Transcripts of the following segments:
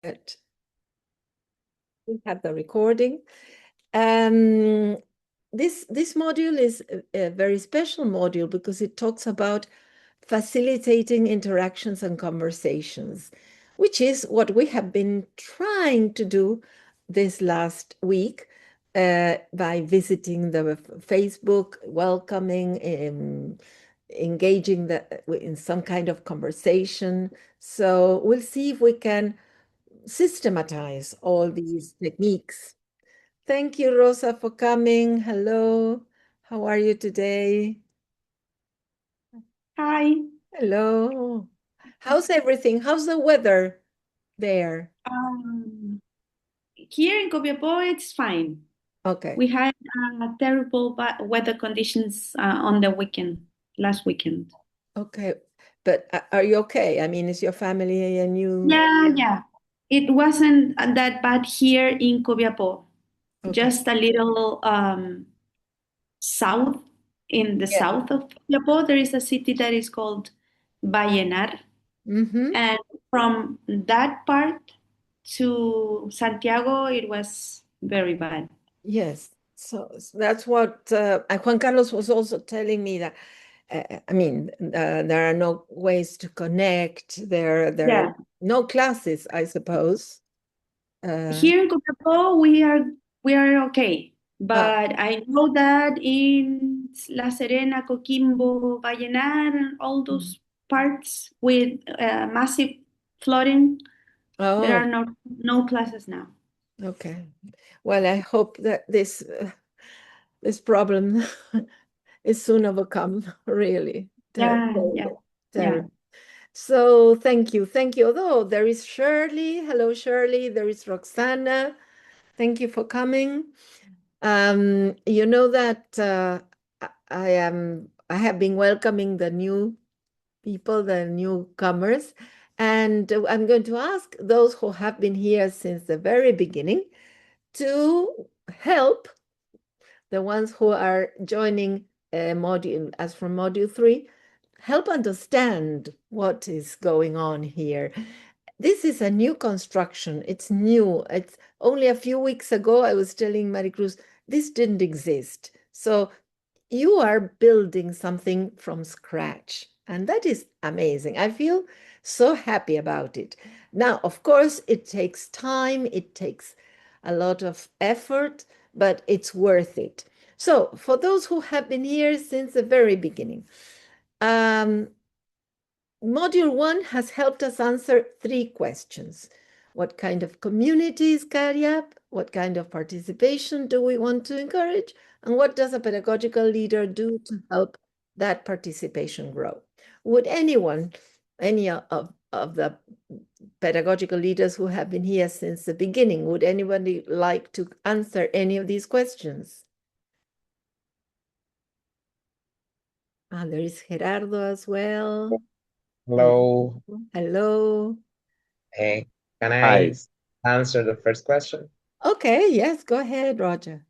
Good. We have the recording. This module is a very special module because it talks about facilitating interactions and conversations, which is what we have been trying to do this last week by visiting the Facebook, welcoming, engaging in some kind of conversation. So we'll see if we can systematize all these techniques. Thank you, Rosa, for coming. Hello. How are you today? Hi. Hello. How's everything? How's the weather there? Here in Copiapó, it's fine. Okay. We had terrible weather conditions on the last weekend. Okay. But are you okay? I mean, is your family and you? Yeah. It wasn't that bad here in Copiapó. Okay. Just a little south, in the Yeah. south of Copiapó, there is a city that is called Vallenar. Mm-hmm. And from that part to Santiago, it was very bad. Yes. So that's what Juan Carlos was also telling me that I mean, there are no ways to connect. There are Yeah. no classes, I suppose. Here in Copiapó, we are okay, but I know that in La Serena, Coquimbo, Vallenar, and all those parts with massive flooding, there Oh, are no classes now. okay. Well, I hope that this problem is soon overcome. Really terrible, Yeah. terrible. So thank you, thank you. Although there is Shirley, hello Shirley. There is Roxana. Thank you for coming. You know that I have been welcoming the new people, the newcomers, and I'm going to ask those who have been here since the very beginning to help the ones who are joining module as from module 3, help understand what is going on here. This is a new construction. It's new. It's only a few weeks ago I was telling Maricruz, this didn't exist. So you are building something from scratch, and that is amazing. I feel so happy about it. Now, of course, it takes time, it takes a lot of effort, but it's worth it. So, for those who have been here since the very beginning, Module 1 has helped us answer 3 questions. What kind of community is Cariap? What kind of participation do we want to encourage? And what does a pedagogical leader do to help that participation grow? Would anyone, any of the pedagogical leaders who have been here since the beginning, would anybody like to answer any of these questions? There is Gerardo as well. Hello. Hello. Hey, can I Hi. answer the first question? Okay, yes, go ahead, Roger.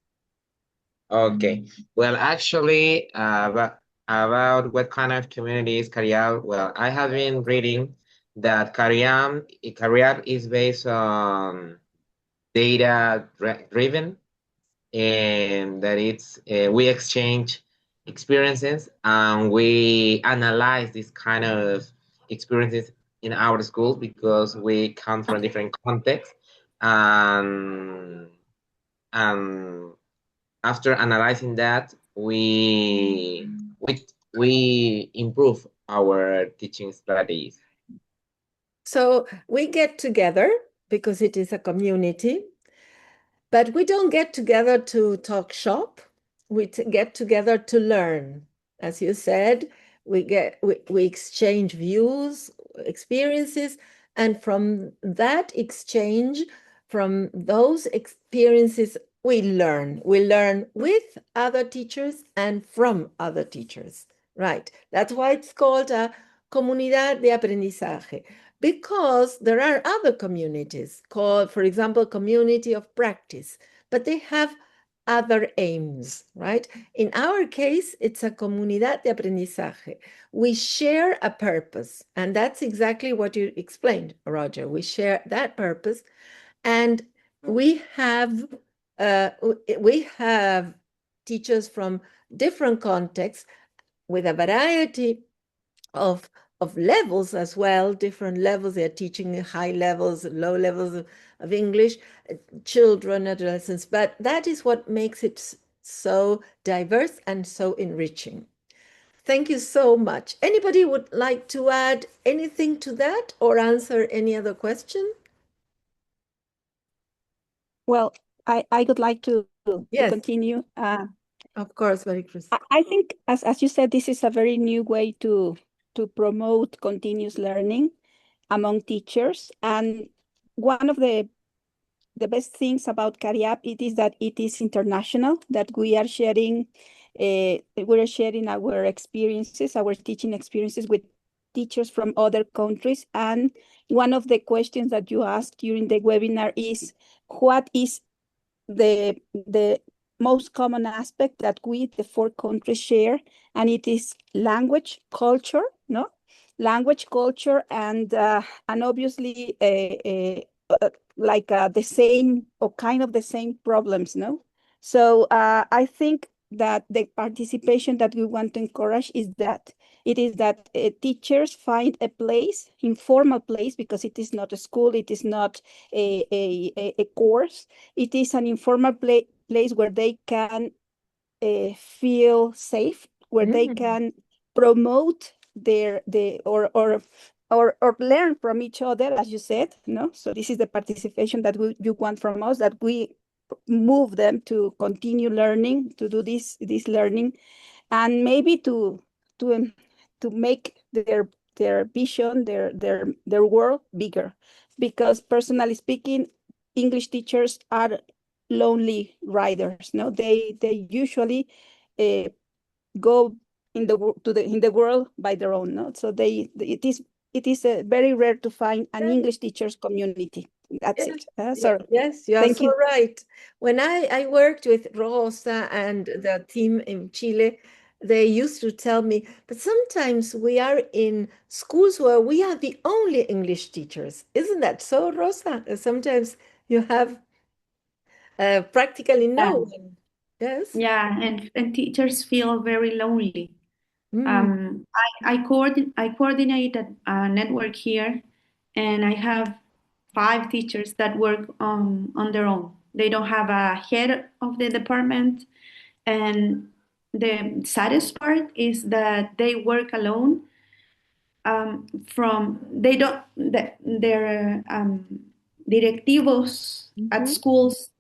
Okay. Well, actually, about what kind of community is Cariap? Well, I have been reading that Cariap is based on data driven, and that it's we exchange experiences and we analyze this kind of experiences in our schools because we come from different contexts, and and after analyzing that we improve our teaching strategies. So we get together because it is a community, but we don't get together to talk shop. We get together to learn. As you said, we exchange views, experiences, and from that exchange, from those experiences, we learn. We learn with other teachers and from other teachers. Right. That's why it's called a comunidad de aprendizaje, because there are other communities called, for example, community of practice, but they have other aims, right? In our case, it's a comunidad de aprendizaje. We share a purpose, and that's exactly what you explained, Roger. We share that purpose, and we have teachers from different contexts with a variety of levels as well, different levels. They're teaching high levels, low levels of English, children, adolescents, but that is what makes it so diverse and so enriching. Thank you so much. Anybody would like to add anything to that or answer any other question? Well, I would like to Yes, continue. of course, Marie Chris. I think, as you said, this is a very new way to promote continuous learning among teachers. And one of the best things about Cariap it is that it is international, that we are sharing our experiences, our teaching experiences with teachers from other countries. And one of the questions that you asked during the webinar is, what is the most common aspect that we, the four countries, share? And it is language, culture, no? Language, culture, and obviously the same or kind of the same problems, no? So I think that the participation that we want to encourage is that teachers find a place, informal place, because it is not a school, it is not a course, it is an informal place where they can feel safe, where they can promote or learn from each other, as you said, no? So this is the participation that you want from us, that we move them to continue learning, to do this learning, and maybe to make their vision, their world bigger. Because personally speaking, English teachers are lonely riders. No, they usually go in the world by their own. No, so it is very rare to find an English teachers community. That's it. So yes, you are thank so you. right. When I worked with Rosa and the team in Chile, they used to tell me, but sometimes we are in schools where we are the only English teachers. Isn't that so, Rosa? Sometimes you have practically no Yeah. one. Yes. Yeah, and teachers feel very lonely. Mm. I coordinate a network here, and I have 5 teachers that work on their own. They don't have a head of the department, and the saddest part is that they work alone. From they don't their directivos at Mhm. schools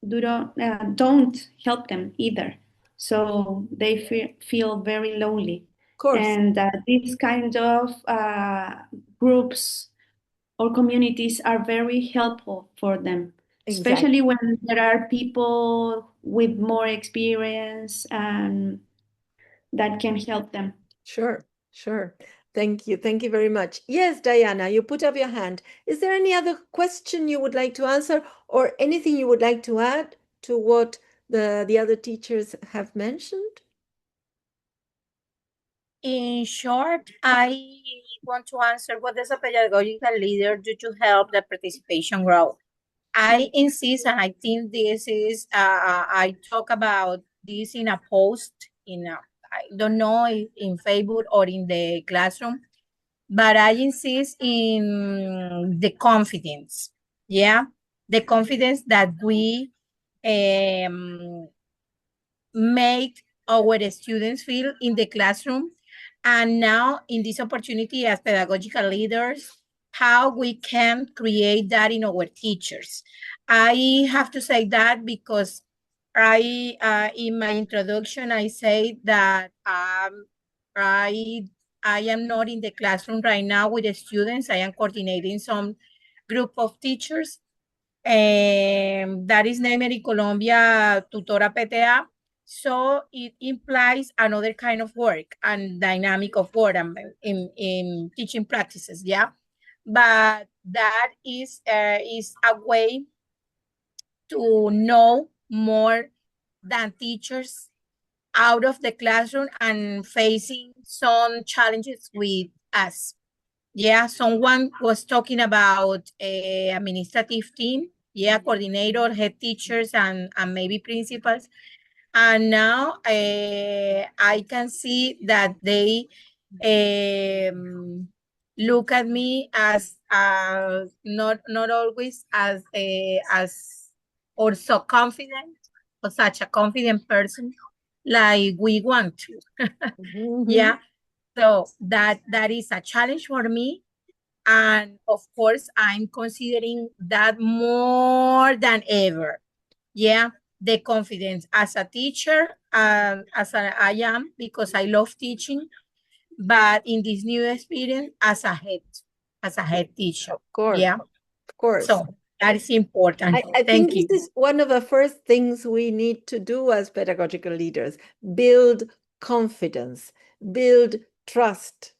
don't help them either. So they feel very lonely. Of course. And these kind of groups or communities are very helpful for them, Exactly. especially when there are people with more experience and that can help them. Sure, sure. Thank you. Thank you very much. Yes, Diana, you put up your hand. Is there any other question you would like to answer or anything you would like to add to what the other teachers have mentioned? In short, I want to answer, what does a pedagogical leader do to help the participation grow? I insist, and I think this is, I talk about this in a post, I don't know if in Facebook or in the classroom, but I insist in the confidence. Yeah. The confidence that we um, make our students feel in the classroom. And now in this opportunity as pedagogical leaders, how we can create that in our teachers. I have to say that because in my introduction, I say that I, I am not in the classroom right now with the students. I am coordinating some group of teachers that is named in Colombia Tutora PTA. So it implies another kind of work and dynamic of work in teaching practices, yeah. But that is a way to know more than teachers out of the classroom and facing some challenges with us. Yeah, someone was talking about a administrative team, yeah, coordinator, head teachers, and maybe principals. And now I can see that they um, look at me as not always as or so confident or such a confident person like we want to. Yeah, so that is a challenge for me, and of course I'm considering that more than ever. Yeah, the confidence as a teacher, I am, because I love teaching, but in this new experience as a head teacher. Of course, Yeah, of course. so that is important. I think Thank this you. is one of the first things we need to do as pedagogical leaders: build confidence, build trust.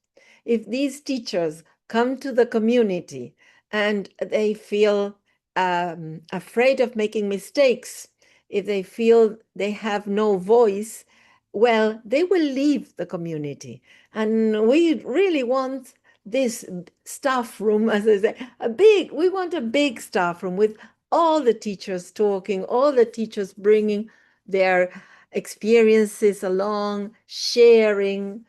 If these teachers come to the community and they feel afraid of making mistakes, if they feel they have no voice, well, they will leave the community. And we really want this staff room, as I say, we want a big staff room with all the teachers talking, all the teachers bringing their experiences along, sharing,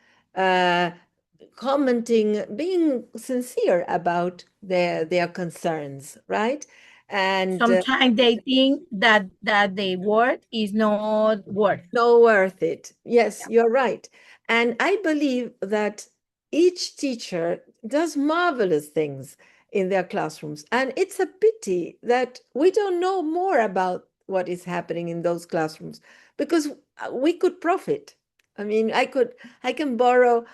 commenting, being sincere about their concerns, right? And Sometimes they think that the word is not worth. no worth it. Yes, you're right. And I believe that each teacher does marvelous things in their classrooms. And it's a pity that we don't know more about what is happening in those classrooms, because we could profit. I mean, I can borrow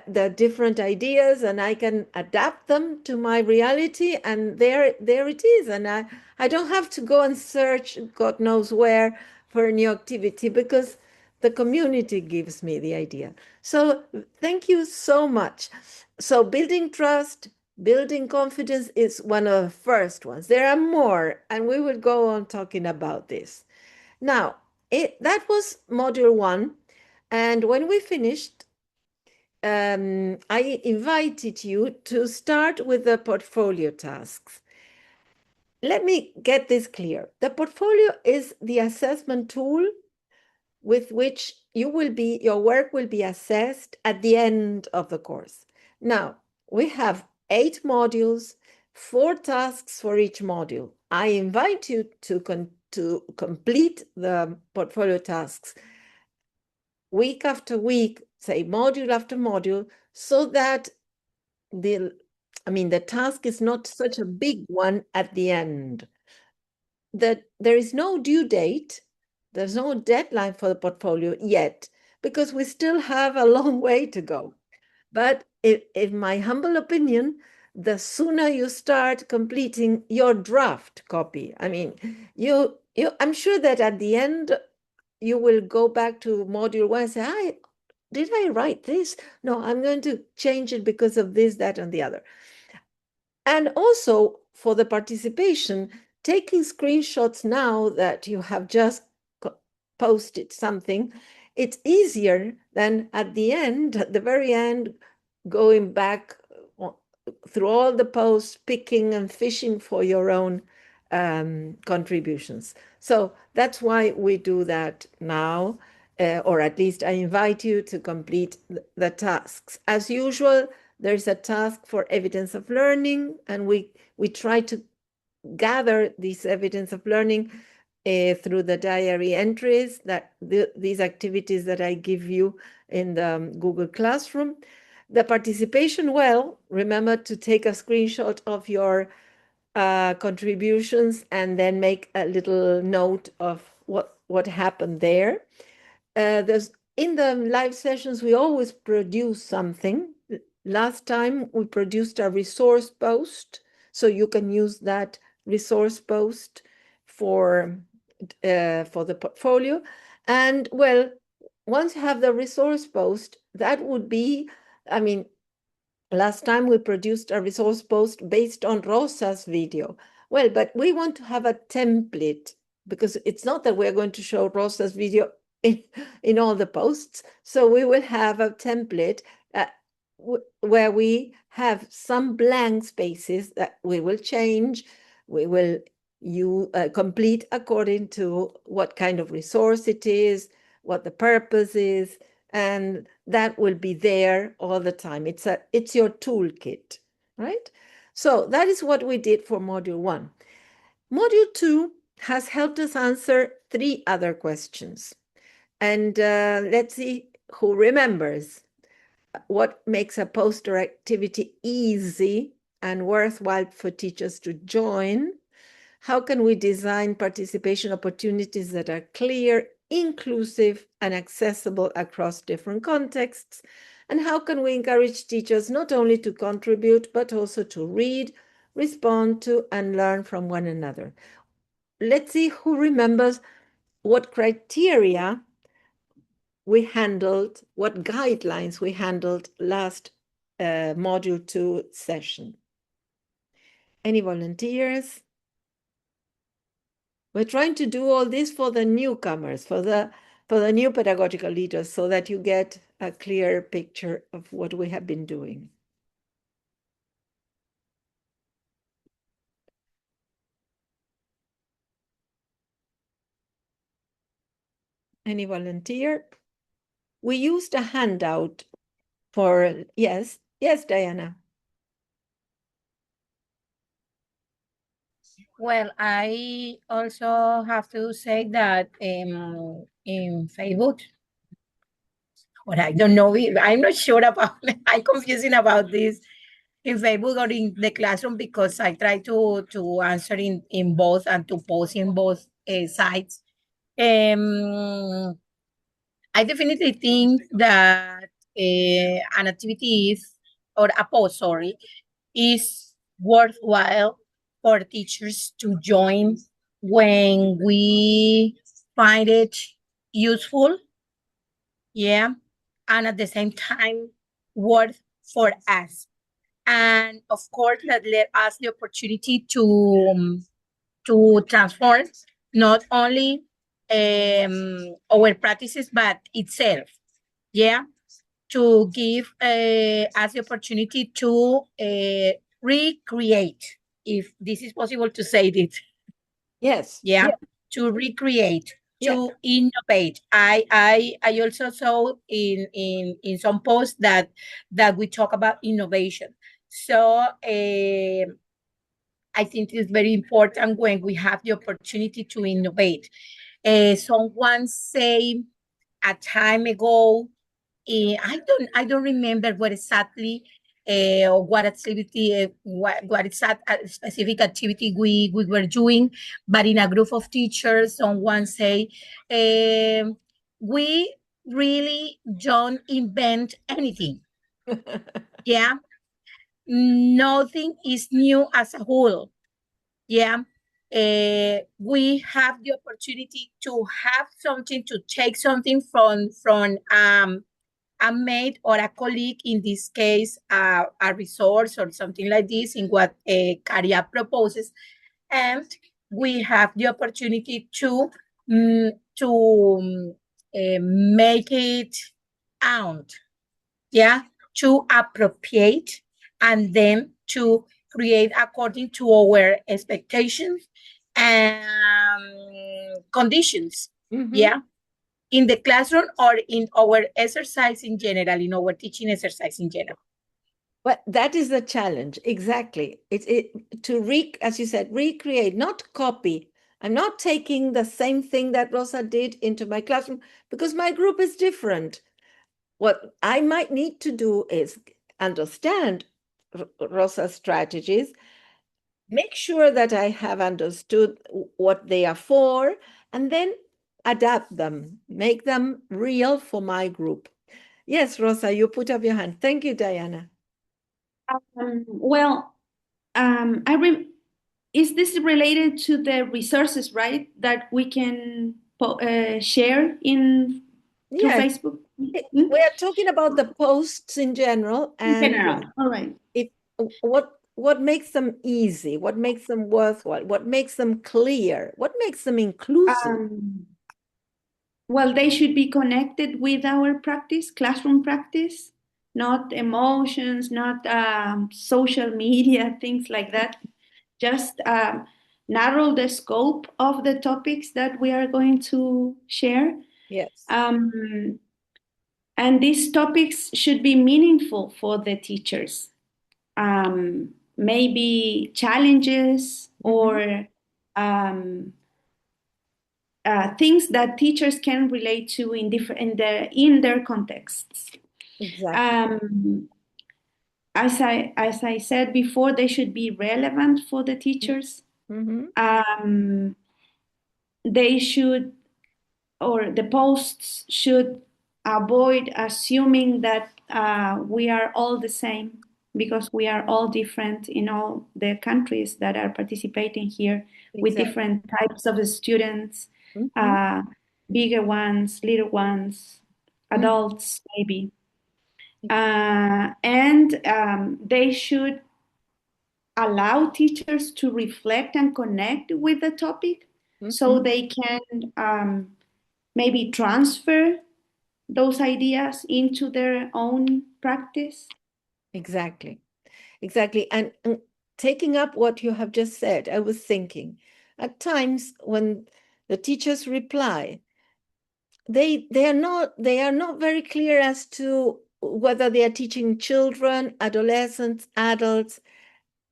the different ideas and I can adapt them to my reality, and there it is. And I don't have to go and search God knows where for a new activity, because the community gives me the idea. So thank you so much. So building trust, building confidence is one of the first ones. There are more, and we will go on talking about this. Now, that was module 1. And when we finished, I invited you to start with the portfolio tasks. Let me get this clear. The portfolio is the assessment tool with which your work will be assessed at the end of the course. Now, we have 8 modules, 4 tasks for each module. I invite you to complete the portfolio tasks week after week, say module after module, so that the task is not such a big one at the end. That there is no due date, there's no deadline for the portfolio yet, because we still have a long way to go. But in my humble opinion, the sooner you start completing your draft copy, I'm sure that at the end you will go back to module 1 and say, did I write this? No, I'm going to change it because of this, that, and the other. And also for the participation, taking screenshots now that you have just posted something, it's easier than at the very end, going back through all the posts, picking and fishing for your own contributions. So that's why we do that now, or at least I invite you to complete the tasks. As usual, there's a task for evidence of learning, and we try to gather this evidence of learning through the diary entries, these activities that I give you in the Google Classroom. The participation, well, remember to take a screenshot of your contributions and then make a little note of what happened there. In the live sessions, we always produce something. Last time we produced a resource post, so you can use that resource post for the portfolio. And well, once you have the resource post, that would be, last time we produced a resource post based on Rosa's video. Well, but we want to have a template because it's not that we're going to show Rosa's video in all the posts. So we will have a template where we have some blank spaces that we will change. We will complete according to what kind of resource it is, what the purpose is, and that will be there all the time. It's your toolkit, right? So that is what we did for Module 1. Module 2 has helped us answer 3 other questions. And let's see who remembers. What makes a poster activity easy and worthwhile for teachers to join? How can we design participation opportunities that are clear, inclusive, and accessible across different contexts? And how can we encourage teachers not only to contribute, but also to read, respond to, and learn from one another? Let's see who remembers what criteria we handled, what guidelines we handled last Module 2 session. Any volunteers? We're trying to do all this for the newcomers, for the new pedagogical leaders, so that you get a clear picture of what we have been doing. Any volunteer? We used a handout for, yes, Diana. Well, I also have to say that in Facebook, but I don't know, I'm not sure about, I'm confusing about this in Facebook or in the classroom, because I try to answer in both and to post in both sites. I definitely think that an activity is, or a post, sorry, is worthwhile for teachers to join when we find it useful, yeah, and at the same time worth for us. And of course, that let us the opportunity to transform not only our practices, but itself, yeah, to give us the opportunity to recreate, if this is possible to say it. Yes. Yeah, to recreate, to innovate. I also saw in some posts that we talk about innovation. So I think it's very important when we have the opportunity to innovate. Someone say a time ago, I don't remember what exactly what activity what specific activity we were doing, but in a group of teachers, someone say, we really don't invent anything. Yeah, nothing is new as a whole. Yeah. We have the opportunity to have something, to take something from a mate or a colleague, in this case, a resource or something like this, in what Cariap proposes, and we have the opportunity to make it out, yeah, to appropriate, and then to create according to our expectations and conditions, yeah, in the classroom or in our exercise in general, in our teaching exercise in general. But that is the challenge, exactly. As you said, recreate, not copy. I'm not taking the same thing that Rosa did into my classroom because my group is different. What I might need to do is understand Rosa's strategies, make sure that I have understood what they are for, and then adapt them, make them real for my group. Yes, Rosa, you put up your hand. Thank you, Diana. Is this related to the resources, right, that we can share through Facebook? We are talking about the posts in general. In general, all right. what makes them easy? What makes them worthwhile? What makes them clear? What makes them inclusive? Well, they should be connected with our practice, classroom practice, not emotions, not social media, things like that. Just narrow the scope of the topics that we are going to share. Yes. And these topics should be meaningful for the teachers. Maybe challenges or things that teachers can relate to in their contexts. Exactly. As I said before, they should be relevant for the teachers. They should, or the posts should avoid assuming that we are all the same, because we are all different in all the countries that are participating here, with different types of students, bigger ones, little ones, adults maybe. And they should allow teachers to reflect and connect with the topic, so they can maybe transfer those ideas into their own practice. Exactly. And taking up what you have just said, I was thinking, at times when the teachers reply, they are not very clear as to whether they are teaching children, adolescents, adults,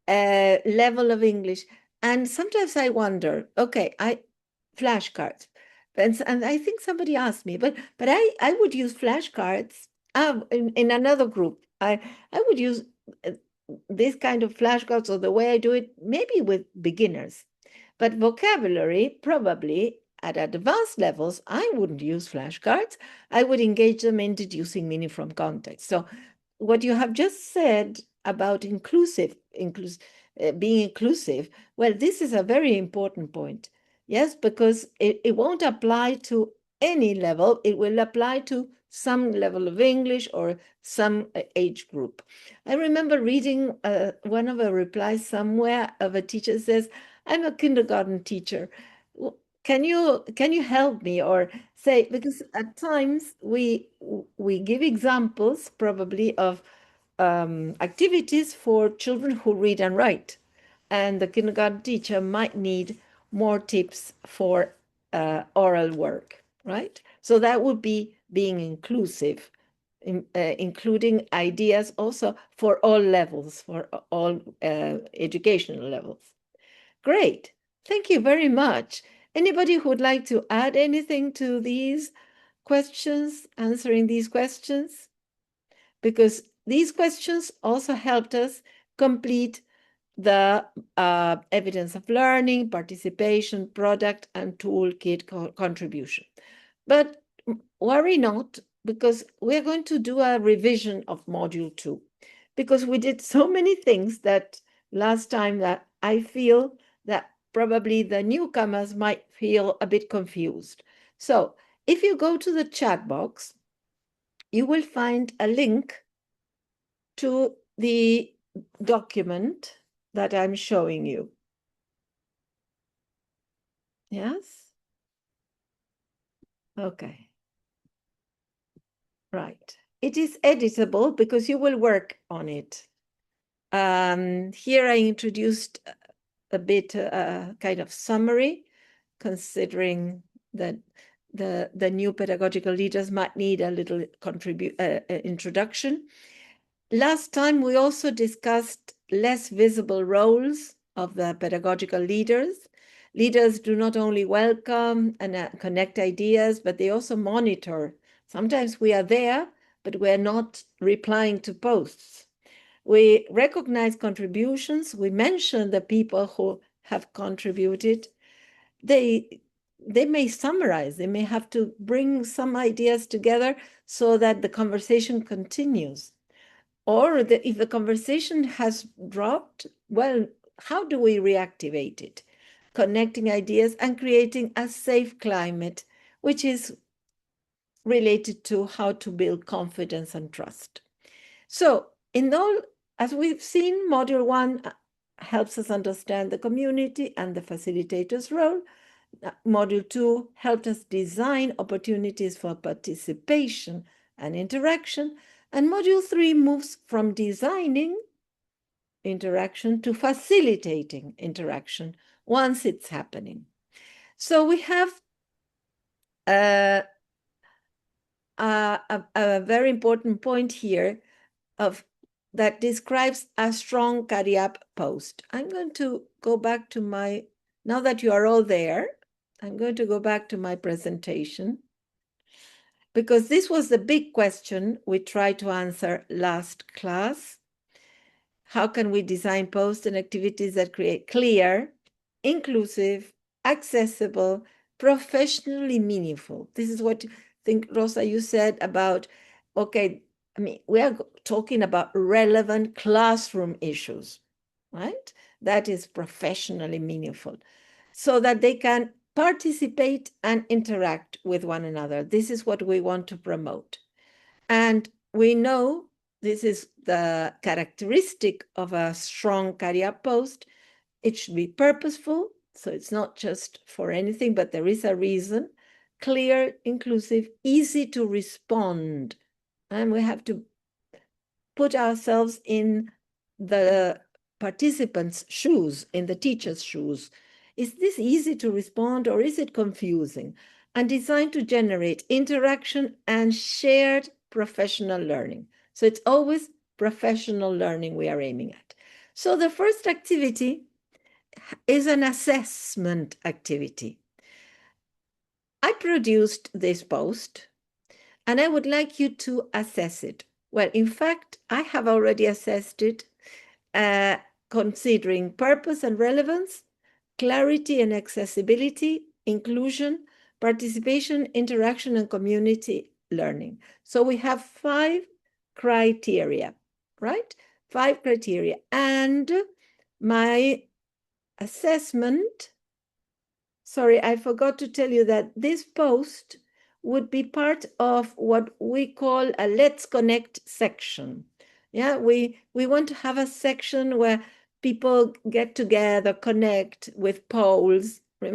level of English. And sometimes I wonder, okay, flashcards. And I think somebody asked me, but I would use flashcards in another group. I would use this kind of flashcards, or the way I do it, maybe with beginners. But vocabulary, probably at advanced levels, I wouldn't use flashcards. I would engage them in deducing meaning from context. So what you have just said about being inclusive, well, this is a very important point. Yes, because it won't apply to any level. It will apply to some level of English or some age group. I remember reading one of the replies somewhere of a teacher says, I'm a kindergarten teacher. Can you help me, or say, because at times we give examples probably of activities for children who read and write, and the kindergarten teacher might need more tips for oral work, right? So that would be being inclusive, including ideas also for all levels, for all educational levels. Great. Thank you very much. Anybody who would like to add anything to these questions, answering these questions? Because these questions also helped us complete the evidence of learning, participation, product, and toolkit contribution. But worry not, because we're going to do a revision of Module 2, because we did so many things that last time that I feel that probably the newcomers might feel a bit confused. So if you go to the chat box, you will find a link to the document that I'm showing you. Yes? Okay. Right. It is editable because you will work on it. Here I introduced a bit kind of summary, considering that the new pedagogical leaders might need a little introduction. Last time we also discussed less visible roles of the pedagogical leaders. Leaders do not only welcome and connect ideas, but they also monitor. Sometimes we are there, but we're not replying to posts. We recognize contributions. We mention the people who have contributed. They may summarize. They may have to bring some ideas together so that the conversation continues. Or if the conversation has dropped, well, how do we reactivate it? Connecting ideas and creating a safe climate, which is related to how to build confidence and trust. So in all As we've seen, Module 1 helps us understand the community and the facilitator's role. Module 2 helped us design opportunities for participation and interaction. And Module 3 moves from designing interaction to facilitating interaction once it's happening. So we have a very important point here that describes a strong Cariap post. I'm going to go back to now that you are all there, I'm going to go back to my presentation, because this was the big question we tried to answer last class. How can we design posts and activities that create clear, inclusive, accessible, professionally meaningful? This is what I think, Rosa, you said about, okay, I mean, we are talking about relevant classroom issues, right? That is professionally meaningful, so that they can participate and interact with one another. This is what we want to promote. And we know this is the characteristic of a strong Cariap post. It should be purposeful, so it's not just for anything, but there is a reason. Clear, inclusive, easy to respond. And we have to put ourselves in the participants' shoes, in the teacher's shoes. Is this easy to respond, or is it confusing? And designed to generate interaction and shared professional learning. So it's always professional learning we are aiming at. So the first activity is an assessment activity. I produced this post, and I would like you to assess it. Well, in fact, I have already assessed it, considering purpose and relevance, clarity and accessibility, inclusion, participation, interaction, and community learning. So we have 5 criteria, right? 5 criteria. And my assessment, sorry, I forgot to tell you that this post would be part of what we call a Let's Connect section. Yeah, we want to have a section where people get together, connect with polls. I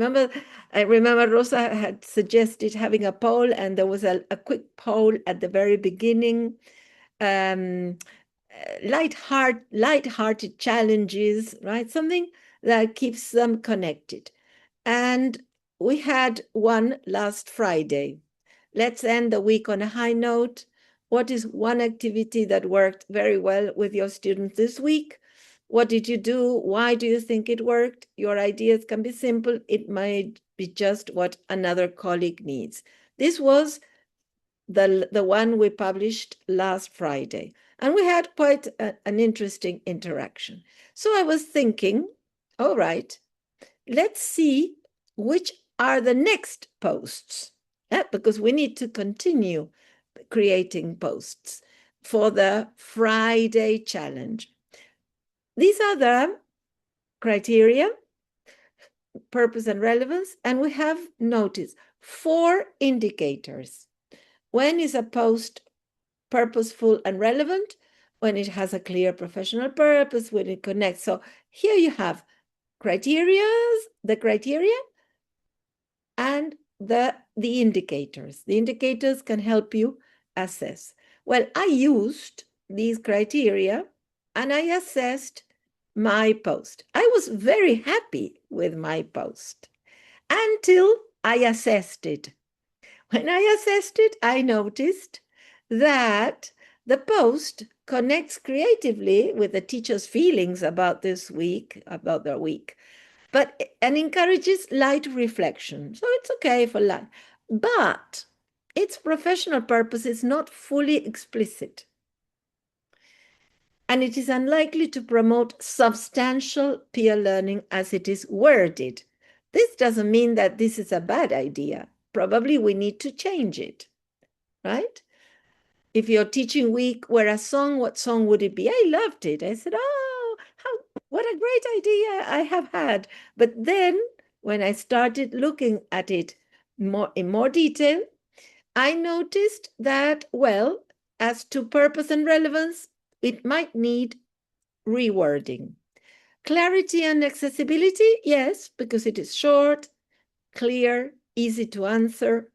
remember Rosa had suggested having a poll, and there was a quick poll at the very beginning. Light-hearted challenges, right? Something that keeps them connected. And we had one last Friday. Let's end the week on a high note. What is one activity that worked very well with your students this week? What did you do? Why do you think it worked? Your ideas can be simple. It might be just what another colleague needs. This was the one we published last Friday, and we had quite an interesting interaction. So I was thinking, all right, let's see which are the next posts, because we need to continue creating posts for the Friday challenge. These are the criteria, purpose and relevance, and we have noticed 4 indicators. When is a post purposeful and relevant? When it has a clear professional purpose, when it connects. So here you have the criteria and the indicators. The indicators can help you assess. Well, I used these criteria and I assessed my post. I was very happy with my post until I assessed it. When I assessed it, I noticed that the post connects creatively with the teacher's feelings about this week, about their week, and encourages light reflection. So it's okay for light, but its professional purpose is not fully explicit. And it is unlikely to promote substantial peer learning as it is worded. This doesn't mean that this is a bad idea. Probably we need to change it, right? If your teaching week were a song, what song would it be? I loved it. I said, oh, what a great idea I have had. But then when I started looking at it in more detail, I noticed that, well, as to purpose and relevance, it might need rewording. Clarity and accessibility, yes, because it is short, clear, easy to answer.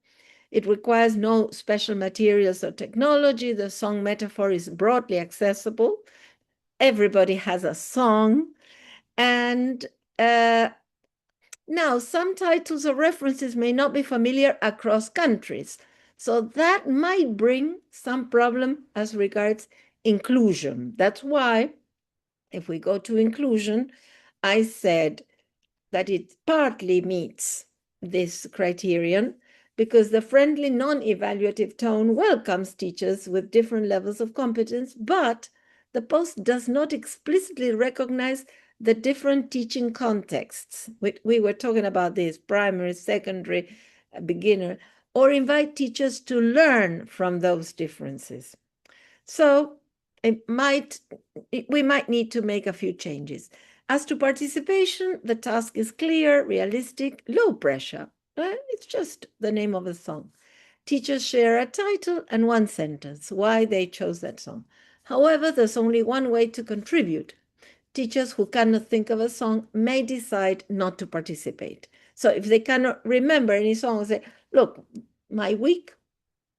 It requires no special materials or technology. The song metaphor is broadly accessible. Everybody has a song. And now, some titles or references may not be familiar across countries. So that might bring some problem as regards inclusion. That's why, if we go to inclusion, I said that it partly meets this criterion because the friendly, non-evaluative tone welcomes teachers with different levels of competence, but the post does not explicitly recognize the different teaching contexts. We were talking about this, primary, secondary, beginner, or invite teachers to learn from those differences. So we might need to make a few changes. As to participation, the task is clear, realistic, low pressure. It's just the name of a song. Teachers share a title and one sentence, why they chose that song. However, there's only one way to contribute. Teachers who cannot think of a song may decide not to participate. So if they cannot remember any song, say, look, my week,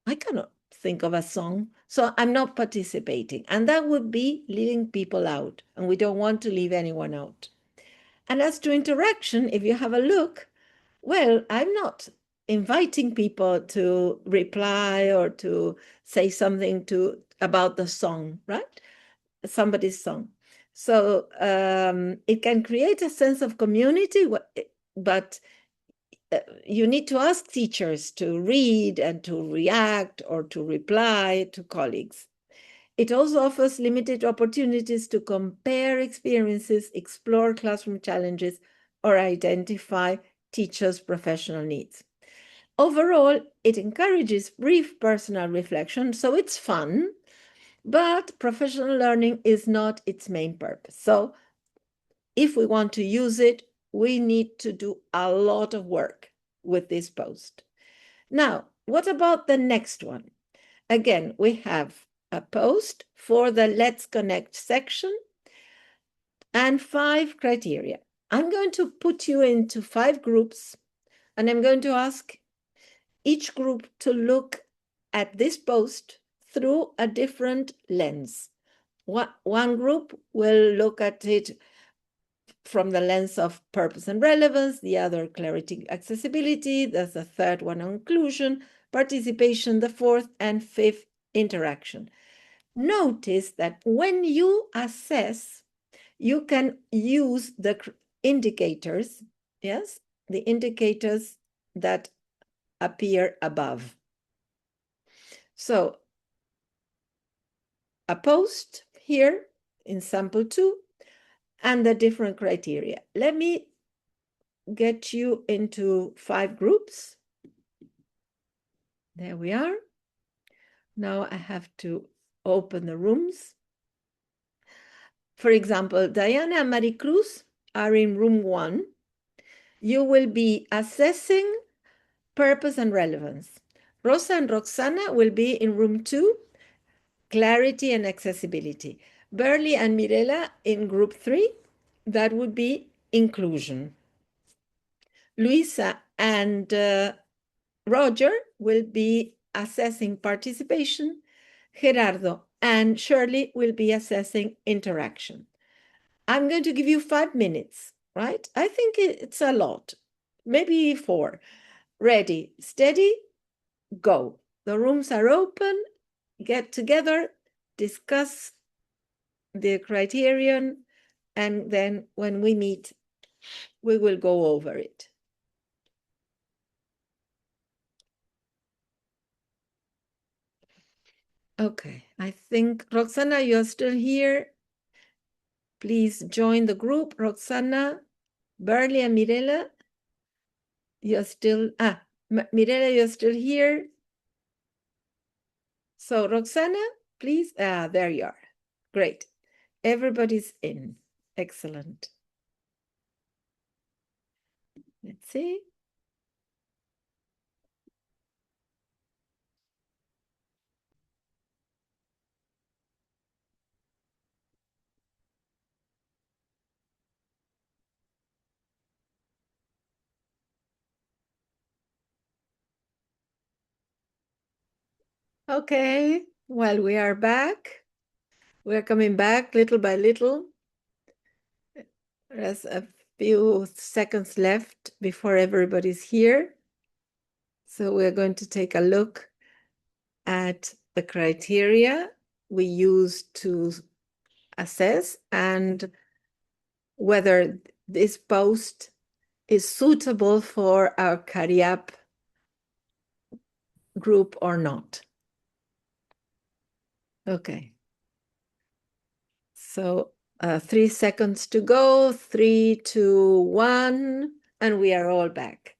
I cannot think of a song, so I'm not participating. And that would be leaving people out, and we don't want to leave anyone out. And as to interaction, if you have a look, well, I'm not inviting people to reply or to say something about the song, right? Somebody's song. So it can create a sense of community, but you need to ask teachers to read and to react or to reply to colleagues. It also offers limited opportunities to compare experiences, explore classroom challenges, or identify teachers' professional needs. Overall, it encourages brief personal reflection, so it's fun, but professional learning is not its main purpose. So if we want to use it, we need to do a lot of work with this post. Now, what about the next one? Again, we have a post for the Let's Connect section and 5 criteria. I'm going to put you into 5 groups, and I'm going to ask each group to look at this post through a different lens. One group will look at it from the lens of purpose and relevance, the other clarity, accessibility, there's the third one on inclusion, participation, the fourth, and fifth, interaction. Notice that when you assess, you can use the indicators, yes, the indicators that appear above. So a post here in sample 2 and the different criteria. Let me get you into 5 groups. There we are. Now I have to open the rooms. For example, Diana and Maricruz are in room 1. You will be assessing purpose and relevance. Rosa and Roxana will be in room 2, clarity and accessibility. Burley and Mirela in group 3, that would be inclusion. Luisa and Roger will be assessing participation. Gerardo and Shirley will be assessing interaction. I'm going to give you 5 minutes, right? I think it's a lot, maybe 4. Ready, steady, go. The rooms are open. Get together, discuss the criterion, and then when we meet, we will go over it. Okay, I think, Roxana, you're still here. Please join the group. Roxana, Burley, and Mirela, you're still, Mirela, you're still here. So Roxana, please, there you are. Great. Everybody's in. Excellent. Let's see. Okay, well, we are back. We're coming back little by little. There's a few seconds left before everybody's here. So we're going to take a look at the criteria we use to assess and whether this post is suitable for our Cariap group or not. Okay. So 3 seconds to go, 3, 2, 1, and we are all back.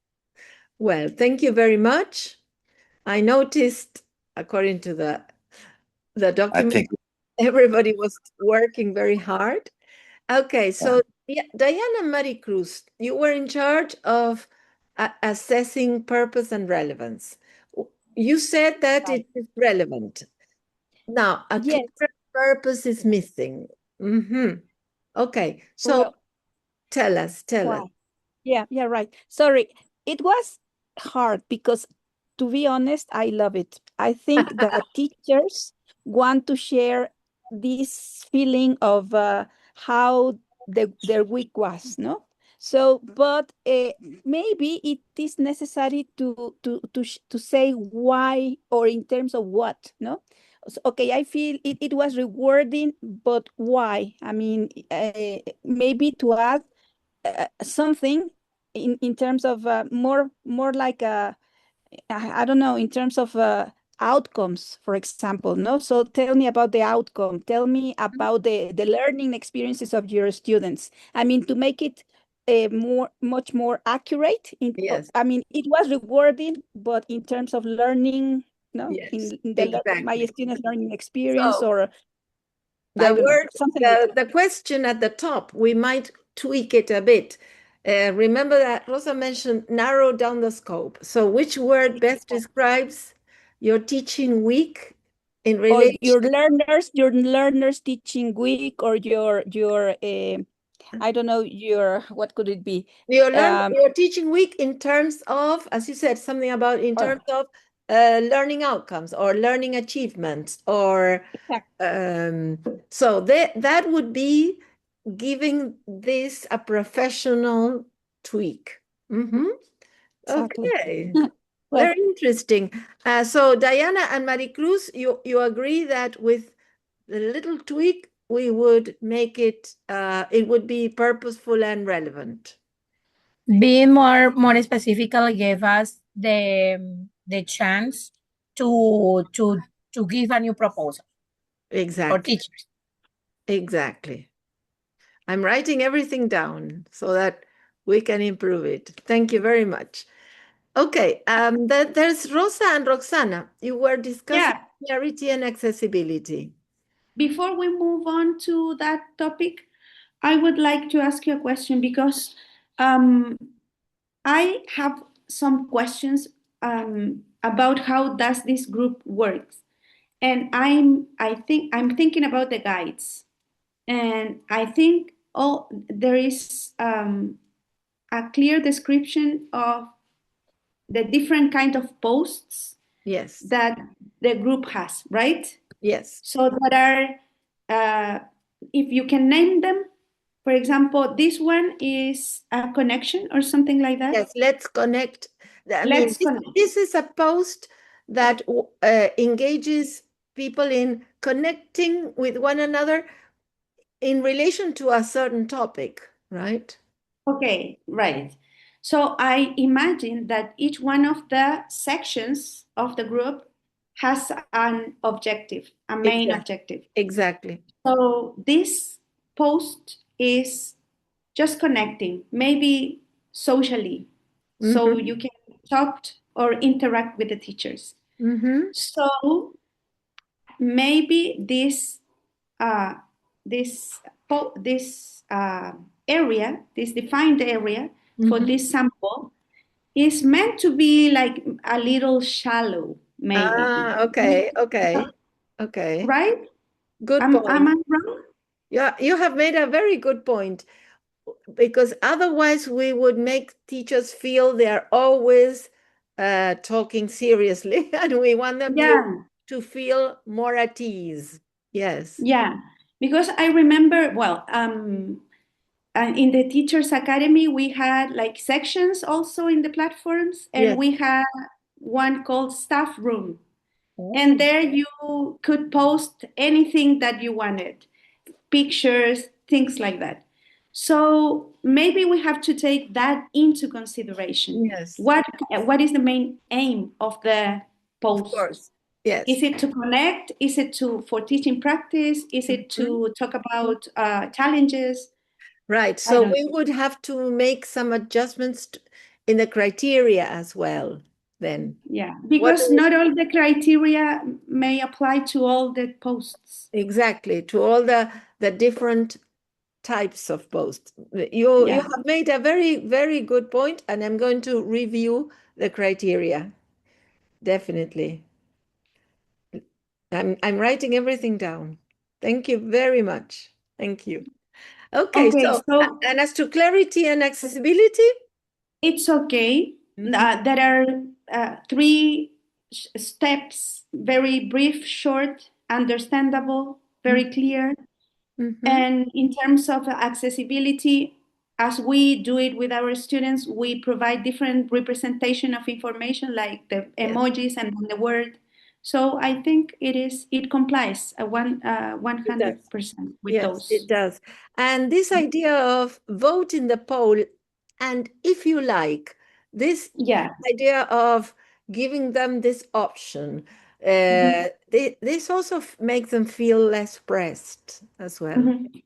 Well, thank you very much. I noticed, according to the document, everybody was working very hard. Okay, so Diana Maricruz, you were in charge of assessing purpose and relevance. You said that it is relevant. Now, a Yes. clear purpose is missing. Okay, so Well, tell us. why? Yeah, right. Sorry, it was hard because, to be honest, I love it. I think that teachers want to share this feeling of how their week was, no? So, but maybe it is necessary to say why or in terms of what, no? So, okay, I feel it was rewarding, but why? I mean, maybe to add something in terms of more like I don't know, in terms of outcomes, for example, no? So tell me about the outcome. Tell me about the learning experiences of your students. I mean, to make it much more accurate. Yes. I mean, it was rewarding, but in terms of learning, no, Yes, my exactly. students' learning experience, So or I the don't know, word, something like that. the question at the top, we might tweak it a bit. Remember that Rosa mentioned narrow down the scope. So which word best describes your teaching week in Or relation? your learners teaching week, or your I don't know, your, what could it be? Your teaching week in terms of, as you said, something about in terms of learning outcomes or learning achievements, or so that would be giving this a professional tweak. Exactly. Okay, Well, very interesting. So Diana and Maricruz, you agree that with the little tweak, we would make it, it would be purposeful and relevant. Being more specifically gave us the chance to give a new proposal for Exactly. teachers. Exactly. I'm writing everything down so that we can improve it. Thank you very much. Okay, there's Rosa and Roxana. You were discussing clarity and accessibility. Before we move on to that topic, I would like to ask you a question, because I have some questions about how does this group works, and I'm thinking about the guides, and I think there is a clear description of the different kind of posts Yes. that the group has, right? Yes. So there are, if you can name them, for example, this one is a connection or something like that. Yes, let's connect. I mean, Let's connect. this is a post that engages people in connecting with one another in relation to a certain topic, right? Okay, right. So I imagine that each one of the sections of the group has an objective, a main objective. Exactly. So this post is just connecting, maybe socially, so you can talk or interact with the teachers. So maybe this area, this defined area for this sample, is meant to be like a little shallow, maybe. Okay. Right? Good Am point. I wrong? Yeah, you have made a very good point, because otherwise we would make teachers feel they are always talking seriously, and we want them to to feel more at ease. Yes. Yeah, because I remember, well, in the Teachers Academy, we had like sections also in the platforms, and Yes. we had one called Staff Room. And Oh. there you could post anything that you wanted, pictures, things like that. So maybe we have to take that into consideration. Yes. What is the main aim of the Of post? course. Yes. Is it to connect? Is it for teaching practice? Is it to talk about challenges? Right. I So don't we know. would have to make some adjustments in the criteria as well, then. Yeah, What because do not all the criteria may apply to all the posts. exactly to all the different types of posts? You Yeah. have made a very, very good point, and I'm going to review the criteria. Definitely. I'm writing everything down. Thank you very much. Thank you. Okay, Okay, so so and as to clarity and accessibility? it's okay. There are three steps, very brief, short, understandable, very clear. Mm-hmm. And in terms of accessibility, as we do it with our students, we provide different representation of information like the Yes, emojis and the word. So I think it complies it does. 100% with Yes, it those. does. And this idea of vote in the poll, and if you like, this Yeah. idea of giving them this option, Mhm. this also makes them feel less pressed as well. Mhm.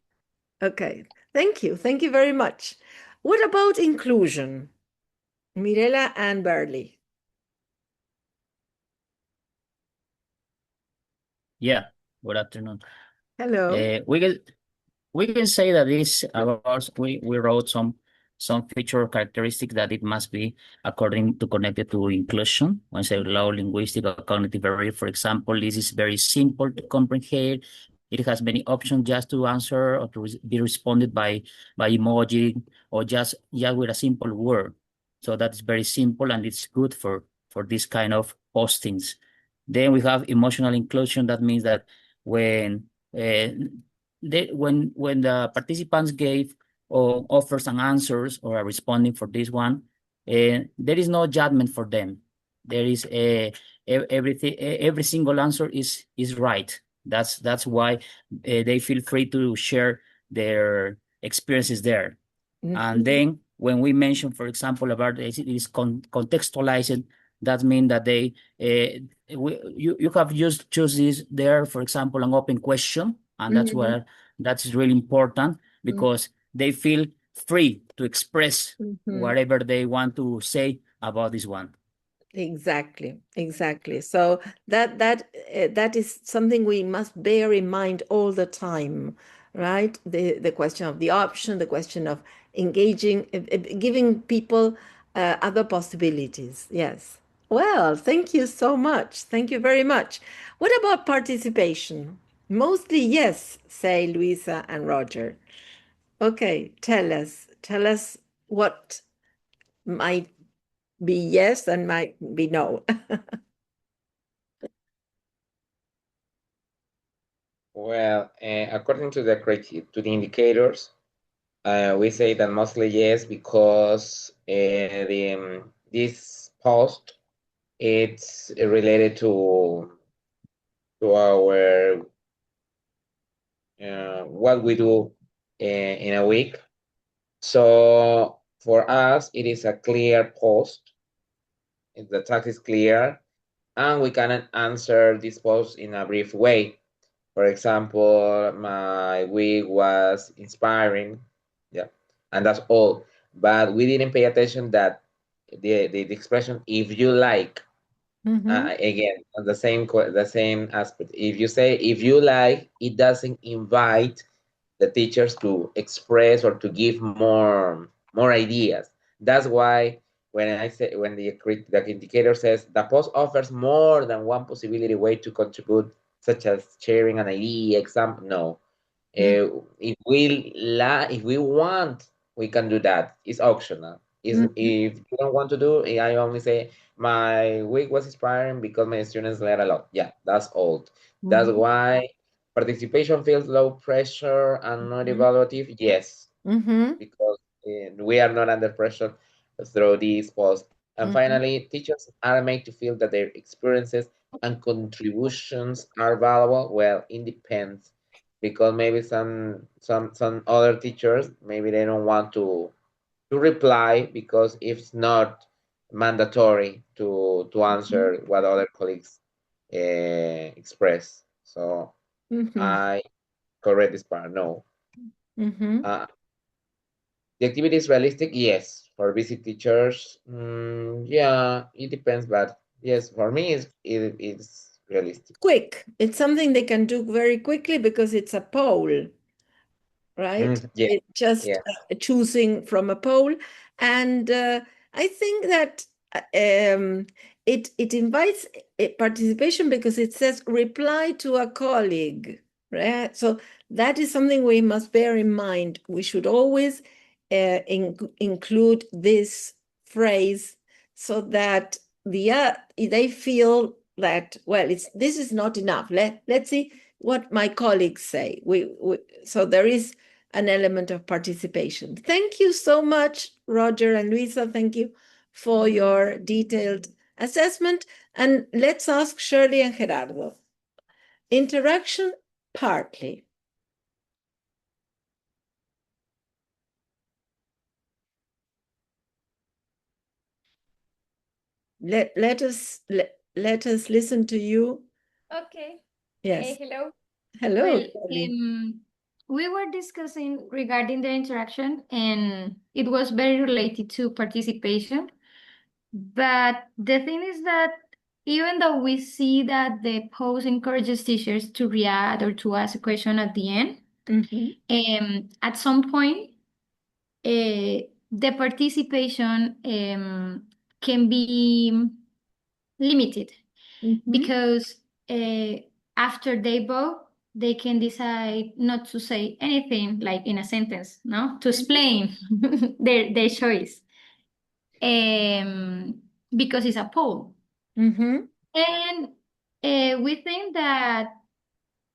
Okay, thank you. Thank you very much. What about inclusion? Mirela and Burley. Yeah, good afternoon. Hello. We can say that this about we wrote some feature characteristics that it must be according to connected to inclusion. When say low linguistic or cognitive barrier, for example, this is very simple to comprehend. It has many options just to answer or to be responded by emoji or just with a simple word. So that's very simple and it's good for this kind of postings. Then we have emotional inclusion. That means that when when the participants gave or offer some answers or are responding for this one, there is no judgment for them. There is everything, every single answer is right. That's why they feel free to share their experiences there. And Mhm. then when we mention, for example, about it is contextualized, that means that you have just choose this there, for example, an open question, and Mhm. that's really important Mhm. because they feel free to express Mhm. whatever they want to say about this one. Exactly, exactly. So that is something we must bear in mind all the time, right? The question of the option, the question of engaging, giving people other possibilities. Yes. Well, thank you so much. Thank you very much. What about participation? Mostly yes, say Luisa and Roger. Okay, tell us what might be yes and might be no. Well, according to the indicators, we say that mostly yes because this post it's related to our what we do in a week. So for us, it is a clear post. The text is clear, and we can answer this post in a brief way. For example, my week was inspiring, yeah, and that's all. But we didn't pay attention that the expression "if you like," Mhm. again the same aspect. If you say "if you like," it doesn't invite the teachers to express or to give more ideas. That's why when the indicator says the post offers more than one possibility way to contribute, such as sharing an idea, example. No, Mm. if we want, we can do that. It's optional. Is if you don't want to do, I only say my week was inspiring because my students learned a lot. Yeah, that's old. That's why participation feels low pressure and not evaluative. Yes, because we are not under pressure through these posts. And finally, teachers are made to feel that their experiences and contributions are valuable. Well, it depends, because maybe some other teachers, maybe they don't want to reply because it's not mandatory to answer what other colleagues express. So I correct this part. No. The activity is realistic, yes. For busy teachers, yeah, it depends, but yes, for me, it's realistic. Quick. It's something they can do very quickly because it's a poll, right? Yeah, It's just yeah. choosing from a poll. And I think that it invites participation because it says reply to a colleague, right? So that is something we must bear in mind. We should always include this phrase so that they feel that, well, this is not enough. Let's see what my colleagues say. So there is an element of participation. Thank you so much, Roger and Luisa. Thank you for your detailed assessment. And let's ask Shirley and Gerardo. Interaction, partly. Let us listen to you. Okay. Yes. Hello. Hello. Well, Shirley. we were discussing regarding the interaction, and it was very related to participation. But the thing is that even though we see that the post encourages teachers to react or to ask a question at the end, at some point, the participation can be limited because after they vote, they can decide not to say anything, like in a sentence, no, to explain their choice, because it's a poll. And we think that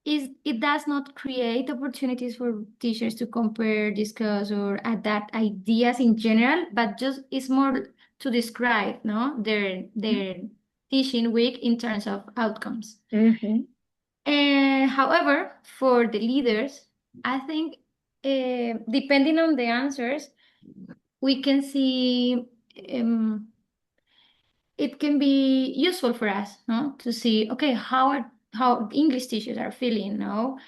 it does not create opportunities for teachers to compare, discuss, or adapt ideas in general, but just it's more to describe, no, their teaching week in terms of outcomes. And however, for the leaders, I think depending on the answers, we can see it can be useful for us, no, to see, okay, how English teachers are feeling, no,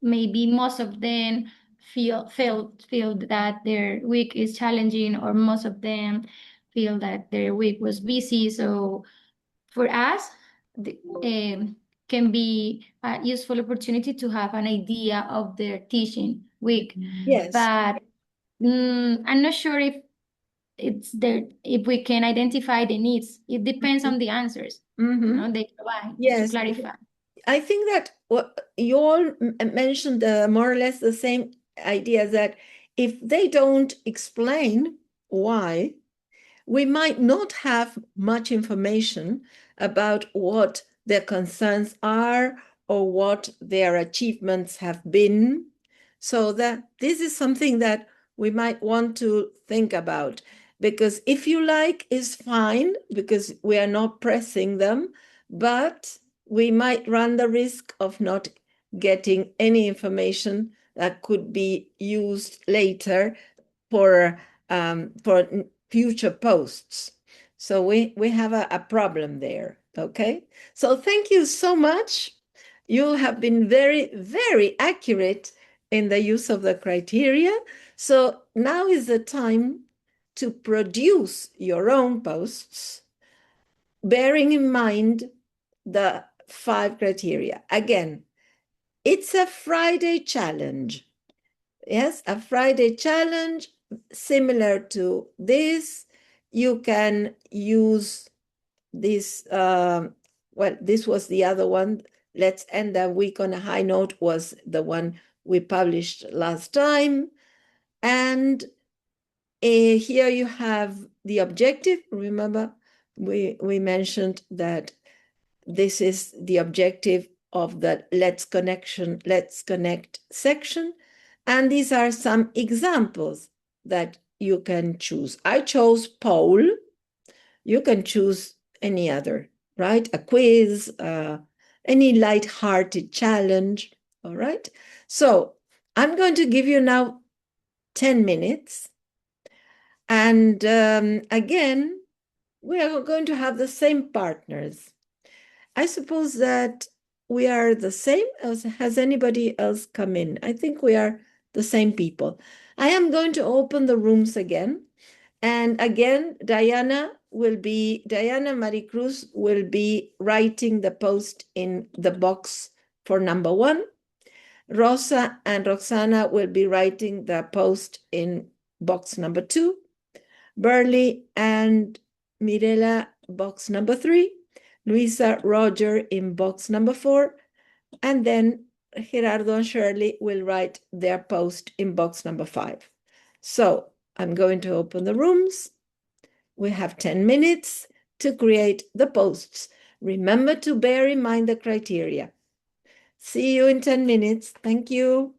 maybe most of them feel that their week is challenging, or most of them feel that their week was busy. So for us, can be a useful opportunity to have an idea of their teaching week. Yes. But I'm not sure if it's there, if we can identify the needs. It depends on the answers, no, they provide, just to clarify. I think that what you all mentioned more or less the same idea, that if they don't explain why, we might not have much information about what their concerns are or what their achievements have been. So that this is something that we might want to think about, because if you like is fine, because we are not pressing them, but we might run the risk of not getting any information that could be used later for future posts. So we have a problem there. Okay. So thank you so much. You have been very, very accurate in the use of the criteria. So now is the time to produce your own posts, bearing in mind the 5 criteria. Again, it's a Friday challenge. Yes, a Friday challenge similar to this. You can use this. Well, this was the other one. Let's end the week on a high note was the one we published last time. And Here you have the objective. Remember, we mentioned that this is the objective of the Let's Connect section. And these are some examples that you can choose. I chose poll. You can choose any other, right? A quiz, any light-hearted challenge, all right? So I'm going to give you now 10 minutes. And again, we are going to have the same partners. I suppose that we are the same as has anybody else come in. I think we are the same people. I am going to open the rooms again. And again, Diana Maricruz will be writing the post in the box for number 1. Rosa and Roxana will be writing the post in box number 2. Burley and Mirela, box number 3. Luisa, Roger in box number 4. And then Gerardo and Shirley will write their post in box number 5. So I'm going to open the rooms. We have 10 minutes to create the posts. Remember to bear in mind the criteria. See you in 10 minutes. Thank you.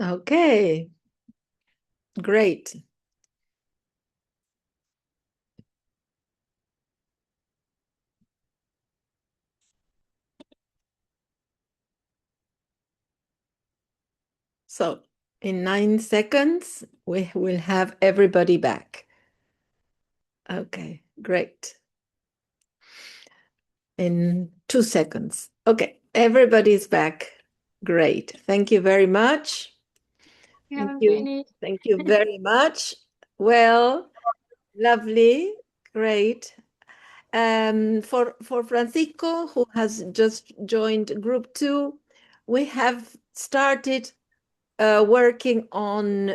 Okay, great. So in 9 seconds, we will have everybody back. Okay, great. In 2 seconds. Okay, everybody's back. Great. Thank you very much. We Thank haven't you. finished. Thank you very much. Well, lovely. Great. For Francisco, who has just joined group 2, we have started working on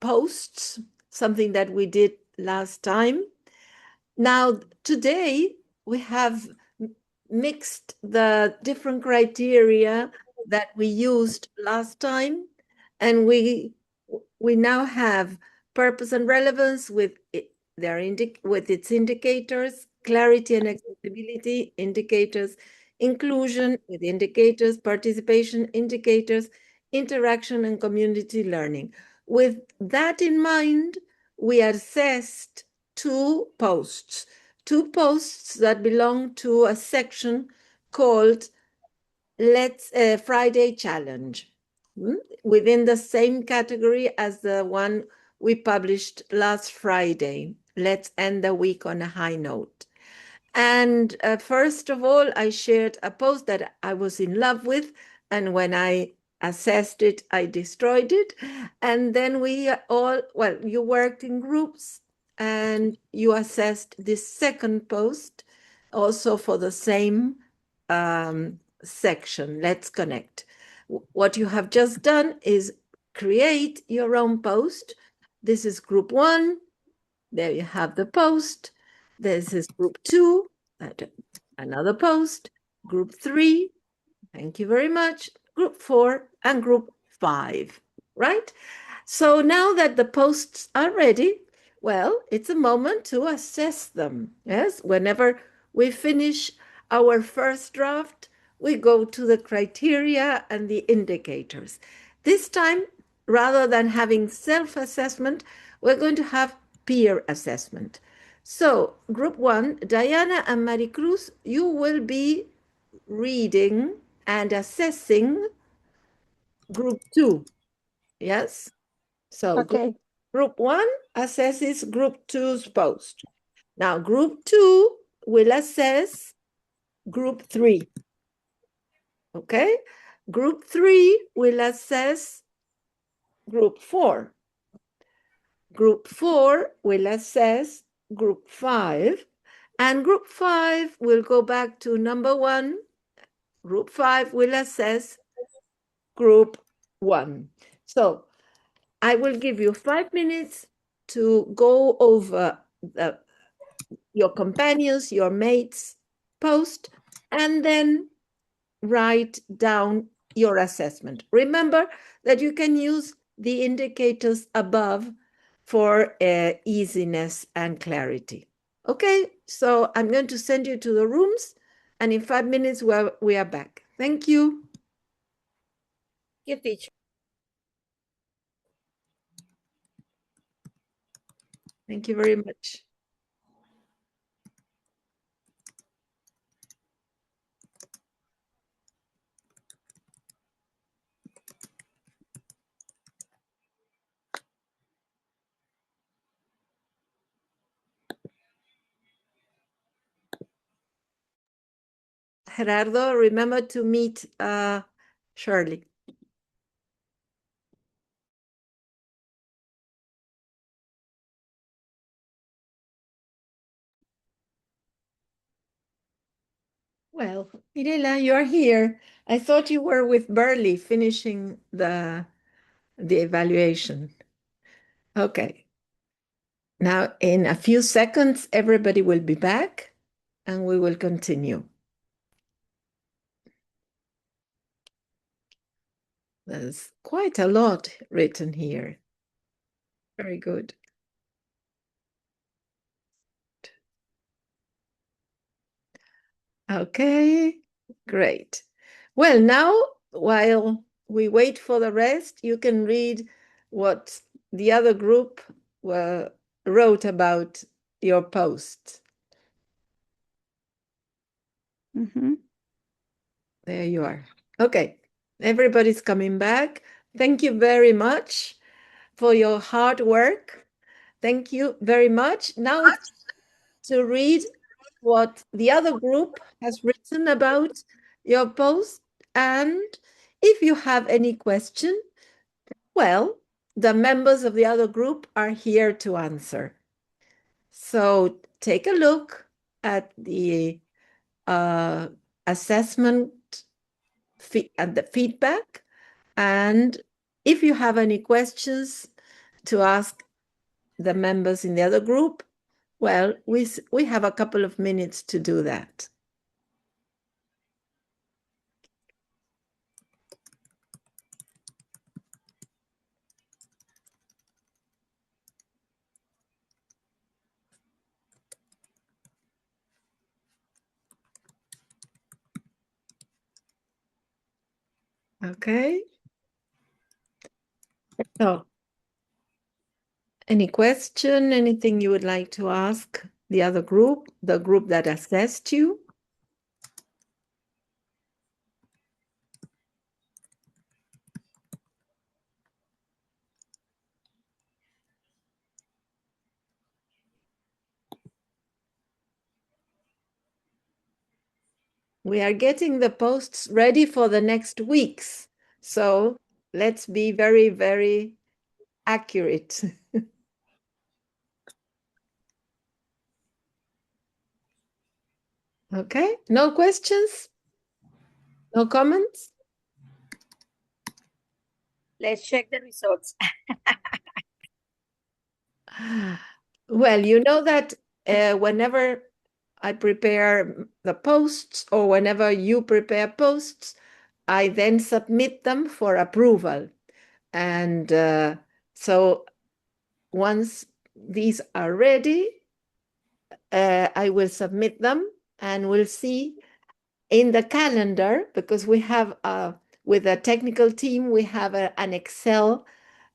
posts, something that we did last time. Now, today, we have mixed the different criteria that we used last time, and we now have purpose and relevance with with its indicators, clarity and accessibility indicators, inclusion with indicators, participation indicators, interaction and community learning. With that in mind, we assessed two posts that belong to a section called Let's Friday Challenge, within the same category as the one we published last Friday. Let's end the week on a high note. And first of all, I shared a post that I was in love with, and when I assessed it, I destroyed it. And then we all, well, you worked in groups and you assessed this second post also for the same section, Let's Connect. What you have just done is create your own post. This is group 1. There you have the post. This is group 2, another post. Group 3, thank you very much. Group 4 and group 5, right? So now that the posts are ready, well, it's a moment to assess them. Yes, whenever we finish our first draft, we go to the criteria and the indicators. This time, rather than having self-assessment, we're going to have peer assessment. So, group 1, Diana and Maricruz, you will be reading and assessing group 2. Yes? So, Okay. group 1 assesses group 2's post. Now, group 2 will assess group 3. Okay? Group 3 will assess group 4. Group 4 will assess group 5. And group 5 will go back to number 1. Group 5 will assess group 1. So I will give you 5 minutes to go over your companions, your mates' post, and then write down your assessment. Remember that you can use the indicators above for easiness and clarity. Okay, so I'm going to send you to the rooms, and in 5 minutes we are back. Thank you. You teacher. Thank you very much. Gerardo, remember to meet Shirley. Well, Mirela, you're here. I thought you were with Burley finishing the evaluation. Okay. Now, in a few seconds, everybody will be back and we will continue. There's quite a lot written here. Very good. Okay, great. Well, now, while we wait for the rest, you can read what the other group wrote about your post. Mm-hmm. There you are. Okay, everybody's coming back. Thank you very much for your hard work. Thank you very much. Now it's to read what the other group has written about your post. And if you have any question, well, the members of the other group are here to answer. So take a look at the assessment and the feedback. And if you have any questions to ask the members in the other group, well, we have a couple of minutes to do that. Okay. So, any question, anything you would like to ask the other group, the group that assessed you? We are getting the posts ready for the next weeks. So let's be very, very accurate. Okay, no questions? No comments? Let's check the results. Well, you know that whenever I prepare the posts or whenever you prepare posts, I then submit them for approval. And so once these are ready, I will submit them and we'll see in the calendar, because we have, with the technical team, we have an Excel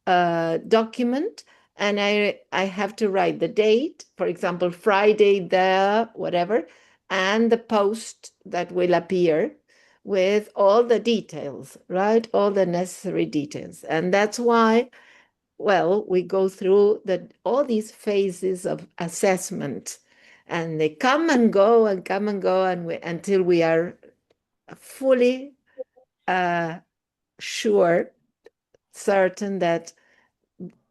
document, and I have to write the date, for example, Friday the whatever, and the post that will appear with all the details, right? All the necessary details. And that's why, well, we go through all these phases of assessment, and they come and go and come and go, and until we are fully sure, certain that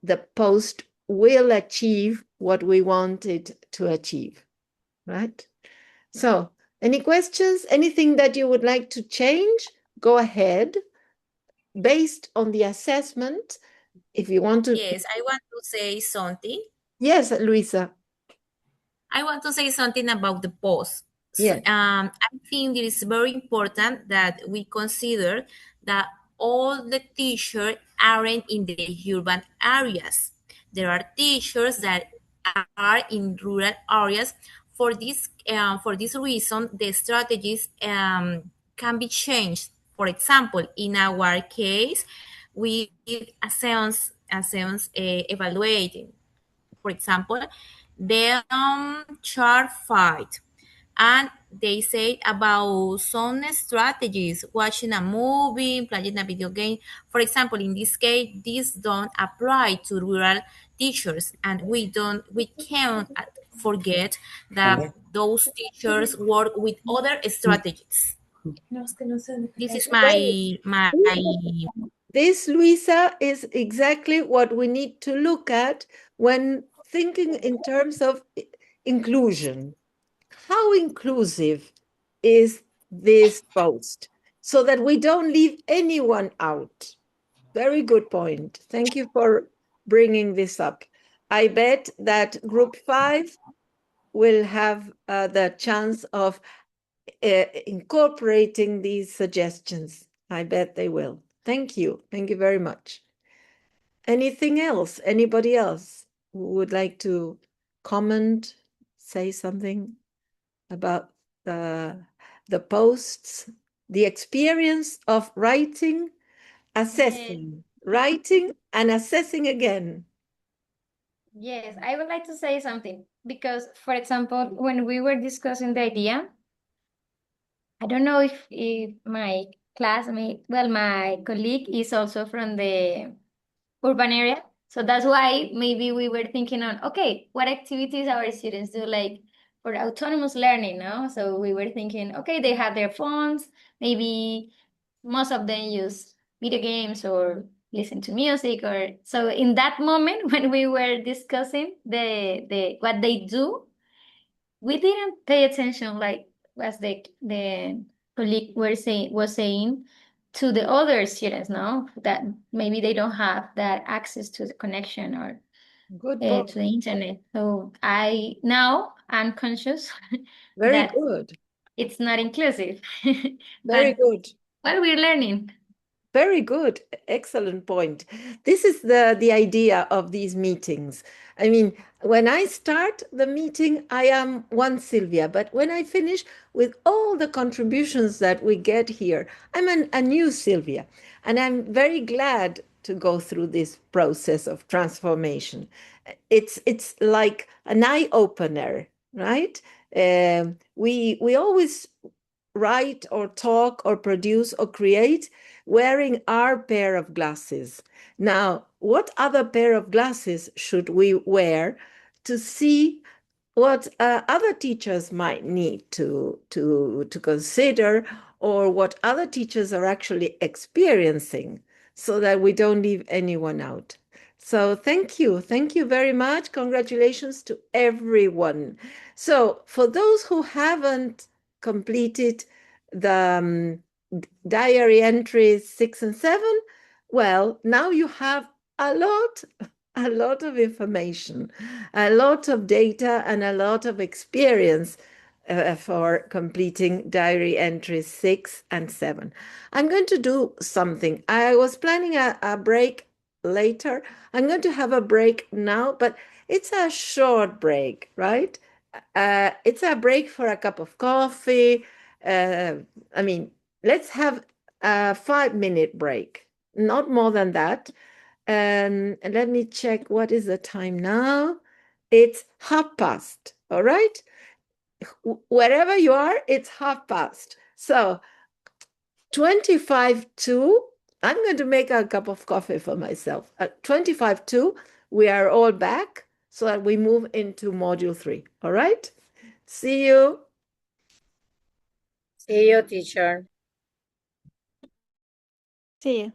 the post will achieve what we want it to achieve, right? So, any questions? Anything that you would like to change? Go ahead. Based on the assessment, if you want to. Yes, I want to say something. Yes, Luisa. I want to say something about the post. Yeah. I think it is very important that we consider that all the teachers aren't in the urban areas. There are teachers that are in rural areas. For this reason, the strategies can be changed. For example, in our case, we evaluating, for example, the chart fight. And they say about some strategies, watching a movie, playing a video game. For example, in this case, these don't apply to rural teachers, and we can't forget that those teachers work with other strategies. This is my This, Luisa, is exactly what we need to look at when thinking in terms of inclusion. How inclusive is this post so that we don't leave anyone out? Very good point. Thank you for bringing this up. I bet that group 5 will have the chance of incorporating these suggestions. I bet they will. Thank you. Thank you very much. Anything else? Anybody else who would like to comment, say something about the posts, the experience of writing, assessing, writing and assessing again? Yes, I would like to say something because, for example, when we were discussing the idea, I don't know if my classmate, well, my colleague is also from the urban area. So that's why maybe we were thinking on, okay, what activities our students do like for autonomous learning, no? So we were thinking, okay, they have their phones, maybe most of them use video games or listen to music or so in that moment when we were discussing the what they do, we didn't pay attention like as the colleague was saying to the other students, no, that maybe they don't have that access to the connection or Good to the internet. So I'm conscious Very that good. it's not inclusive. Very But good. well, we're learning. Very good. Excellent point. This is the idea of these meetings. I mean, when I start the meeting, I am one Sylvia, but when I finish with all the contributions that we get here, I'm a new Sylvia. And I'm very glad to go through this process of transformation. It's like an eye opener, right? We always write or talk or produce or create wearing our pair of glasses. Now, what other pair of glasses should we wear to see what other teachers might need to consider, or what other teachers are actually experiencing, so that we don't leave anyone out? So thank you. Thank you very much. Congratulations to everyone. So for those who haven't completed the diary entries 6 and 7, well, now you have a lot of information, a lot of data, and a lot of experience for completing diary entries 6 and 7. I'm going to do something. I was planning a break later. I'm going to have a break now, but it's a short break, right? It's a break for a cup of coffee. I mean, let's have a 5-minute break, not more than that. And let me check, what is the time now? It's 1/2. All right. Wherever you are, it's 1/2. So 25 to, I'm going to make a cup of coffee for myself. At 25 to, we are all back so that we move into module 3. All right. See you. See you, teacher. See you.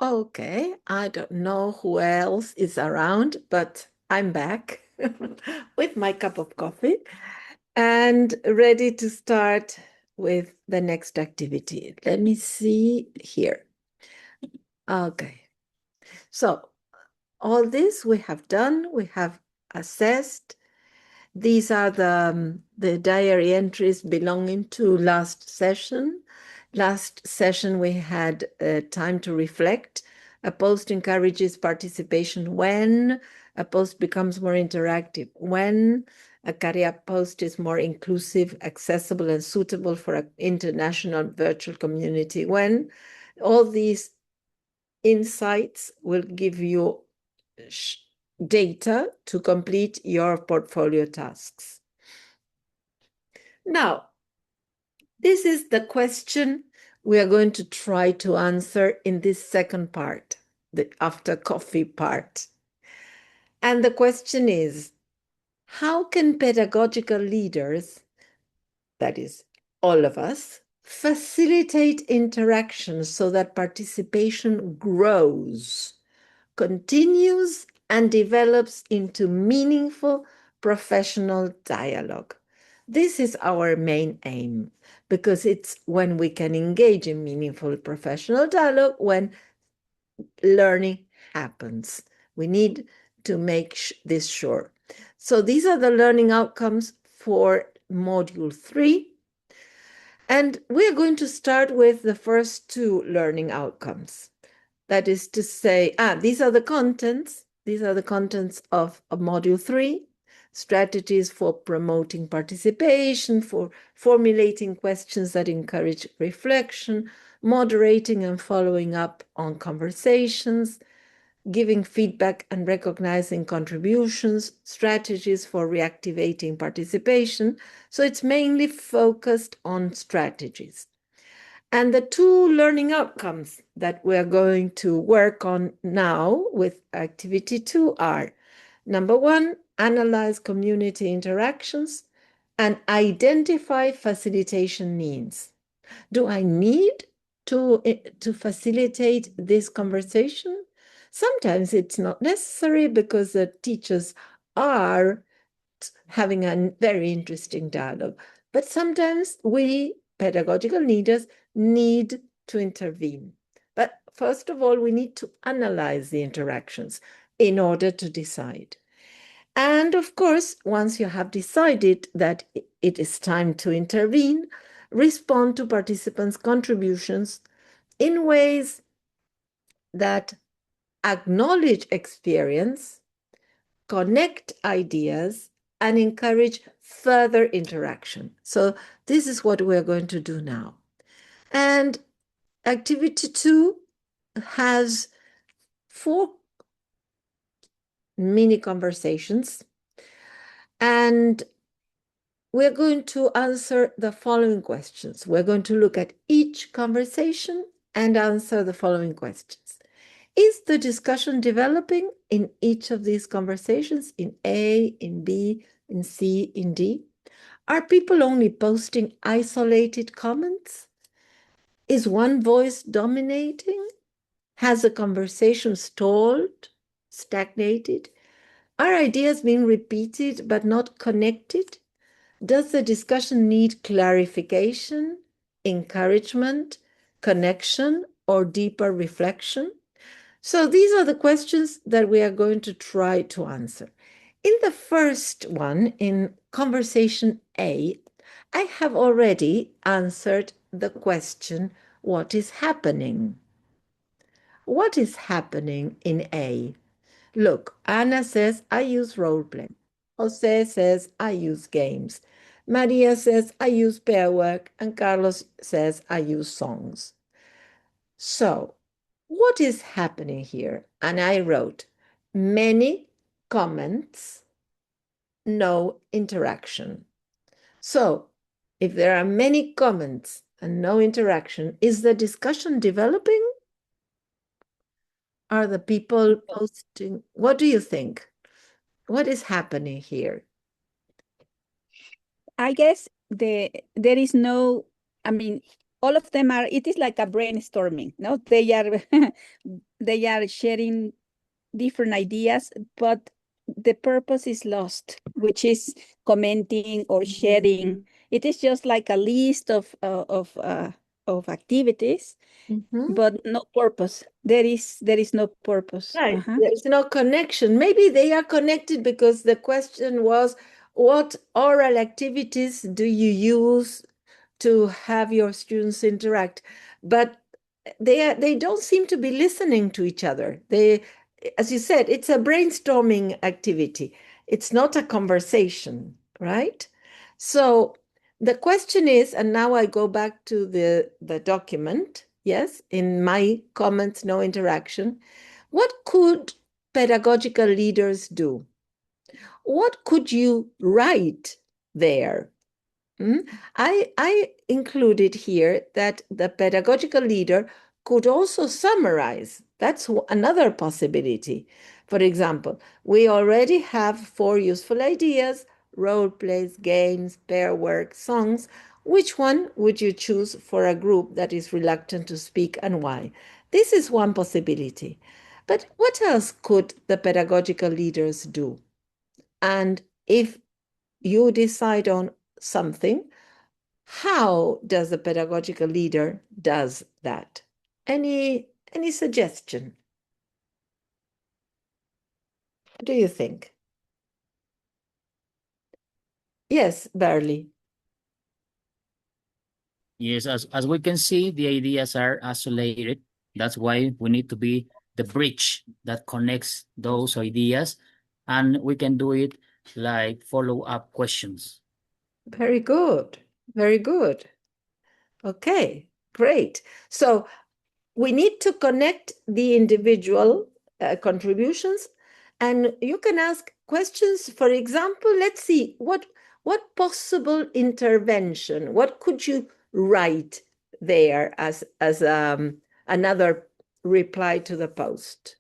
Okay, I don't know who else is around, but I'm back with my cup of coffee and ready to start with the next activity. Let me see here. Okay, so all this we have done, we have assessed. These are the diary entries belonging to last session. Last session, we had time to reflect. A post encourages participation when a post becomes more interactive, when a Cariap post is more inclusive, accessible, and suitable for an international virtual community, when all these insights will give you data to complete your portfolio tasks. Now, this is the question we are going to try to answer in this second part, the after coffee part. And the question is, how can pedagogical leaders, that is, all of us, facilitate interaction so that participation grows, continues, and develops into meaningful professional dialogue? This is our main aim, because it's when we can engage in meaningful professional dialogue when learning happens. We need to make this sure. So these are the learning outcomes for Module 3. And we're going to start with the first two learning outcomes. That is to say, these are the contents. These are the contents of Module 3. Strategies for promoting participation, for formulating questions that encourage reflection, moderating and following up on conversations, giving feedback and recognizing contributions, strategies for reactivating participation. So it's mainly focused on strategies. And the two learning outcomes that we're going to work on now with activity 2 are, number 1, analyze community interactions and identify facilitation needs. Do I need to facilitate this conversation? Sometimes it's not necessary because the teachers are having a very interesting dialogue. But sometimes we, pedagogical leaders, need to intervene. But first of all, we need to analyze the interactions in order to decide. And of course, once you have decided that it is time to intervene, respond to participants' contributions in ways that acknowledge experience, connect ideas, and encourage further interaction. So this is what we're going to do now. And activity 2 has 4 mini conversations. And we're going to answer the following questions. We're going to look at each conversation and answer the following questions. Is the discussion developing in each of these conversations, in A, in B, in C, in D? Are people only posting isolated comments? Is one voice dominating? Has the conversation stalled, stagnated? Are ideas being repeated but not connected? Does the discussion need clarification, encouragement, connection, or deeper reflection? So these are the questions that we are going to try to answer. In the first one, in conversation A, I have already answered the question, what is happening? What is happening in A? Look, Anna says, I use role play. Jose says, I use games. Maria says, I use pair work. And Carlos says, I use songs. So, what is happening here? And I wrote, many comments, no interaction. So, if there are many comments and no interaction, is the discussion developing? Are the people posting? What do you think? What is happening here? I guess there is no, I mean, all of them are, it is like a brainstorming, no? They are, they are sharing different ideas, but the purpose is lost, which is commenting or sharing. It is just like a list of activities, but no purpose. There is no purpose. Right. There's no connection. Maybe they are connected because the question was, what oral activities do you use to have your students interact? But they don't seem to be listening to each other. They, as you said, it's a brainstorming activity. It's not a conversation, right? So the question is, and now I go back to the document, yes, in my comments, no interaction. What could pedagogical leaders do? What could you write there? I included here that the pedagogical leader could also summarize. That's another possibility. For example, we already have 4 useful ideas: role plays, games, pair work, songs. Which one would you choose for a group that is reluctant to speak, and why? This is one possibility. But what else could the pedagogical leaders do? And if you decide on something, how does the pedagogical leader does that? Any suggestion? What do you think? Yes, Barley. Yes, as we can see, the ideas are isolated. That's why we need to be the bridge that connects those ideas, and we can do it like follow-up questions. Very good. Very good. Okay, great. So we need to connect the individual contributions, and you can ask questions. For example, let's see what possible intervention, what could you write there as another reply to the post?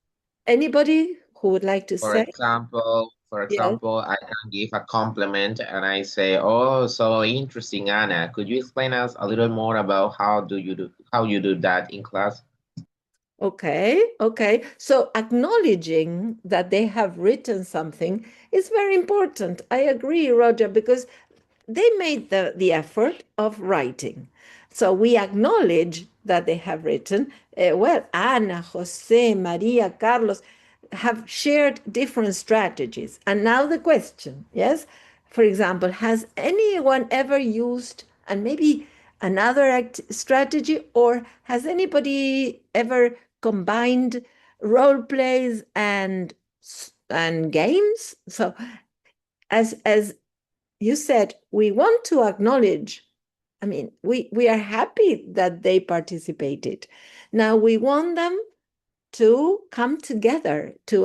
Anybody who would like to For say? example, Yes. I can give a compliment and I say, "Oh, so interesting, Anna. Could you explain us a little more about how you do that in class?" Okay. So acknowledging that they have written something is very important. I agree, Roger, because they made the effort of writing. So we acknowledge that they have written. Well, Ana, Jose, Maria, Carlos have shared different strategies. And now the question, yes? For example, has anyone ever used, and maybe another strategy, or has anybody ever combined role plays and games? So as you said, we want to acknowledge, I mean, we are happy that they participated. Now we want them to come together to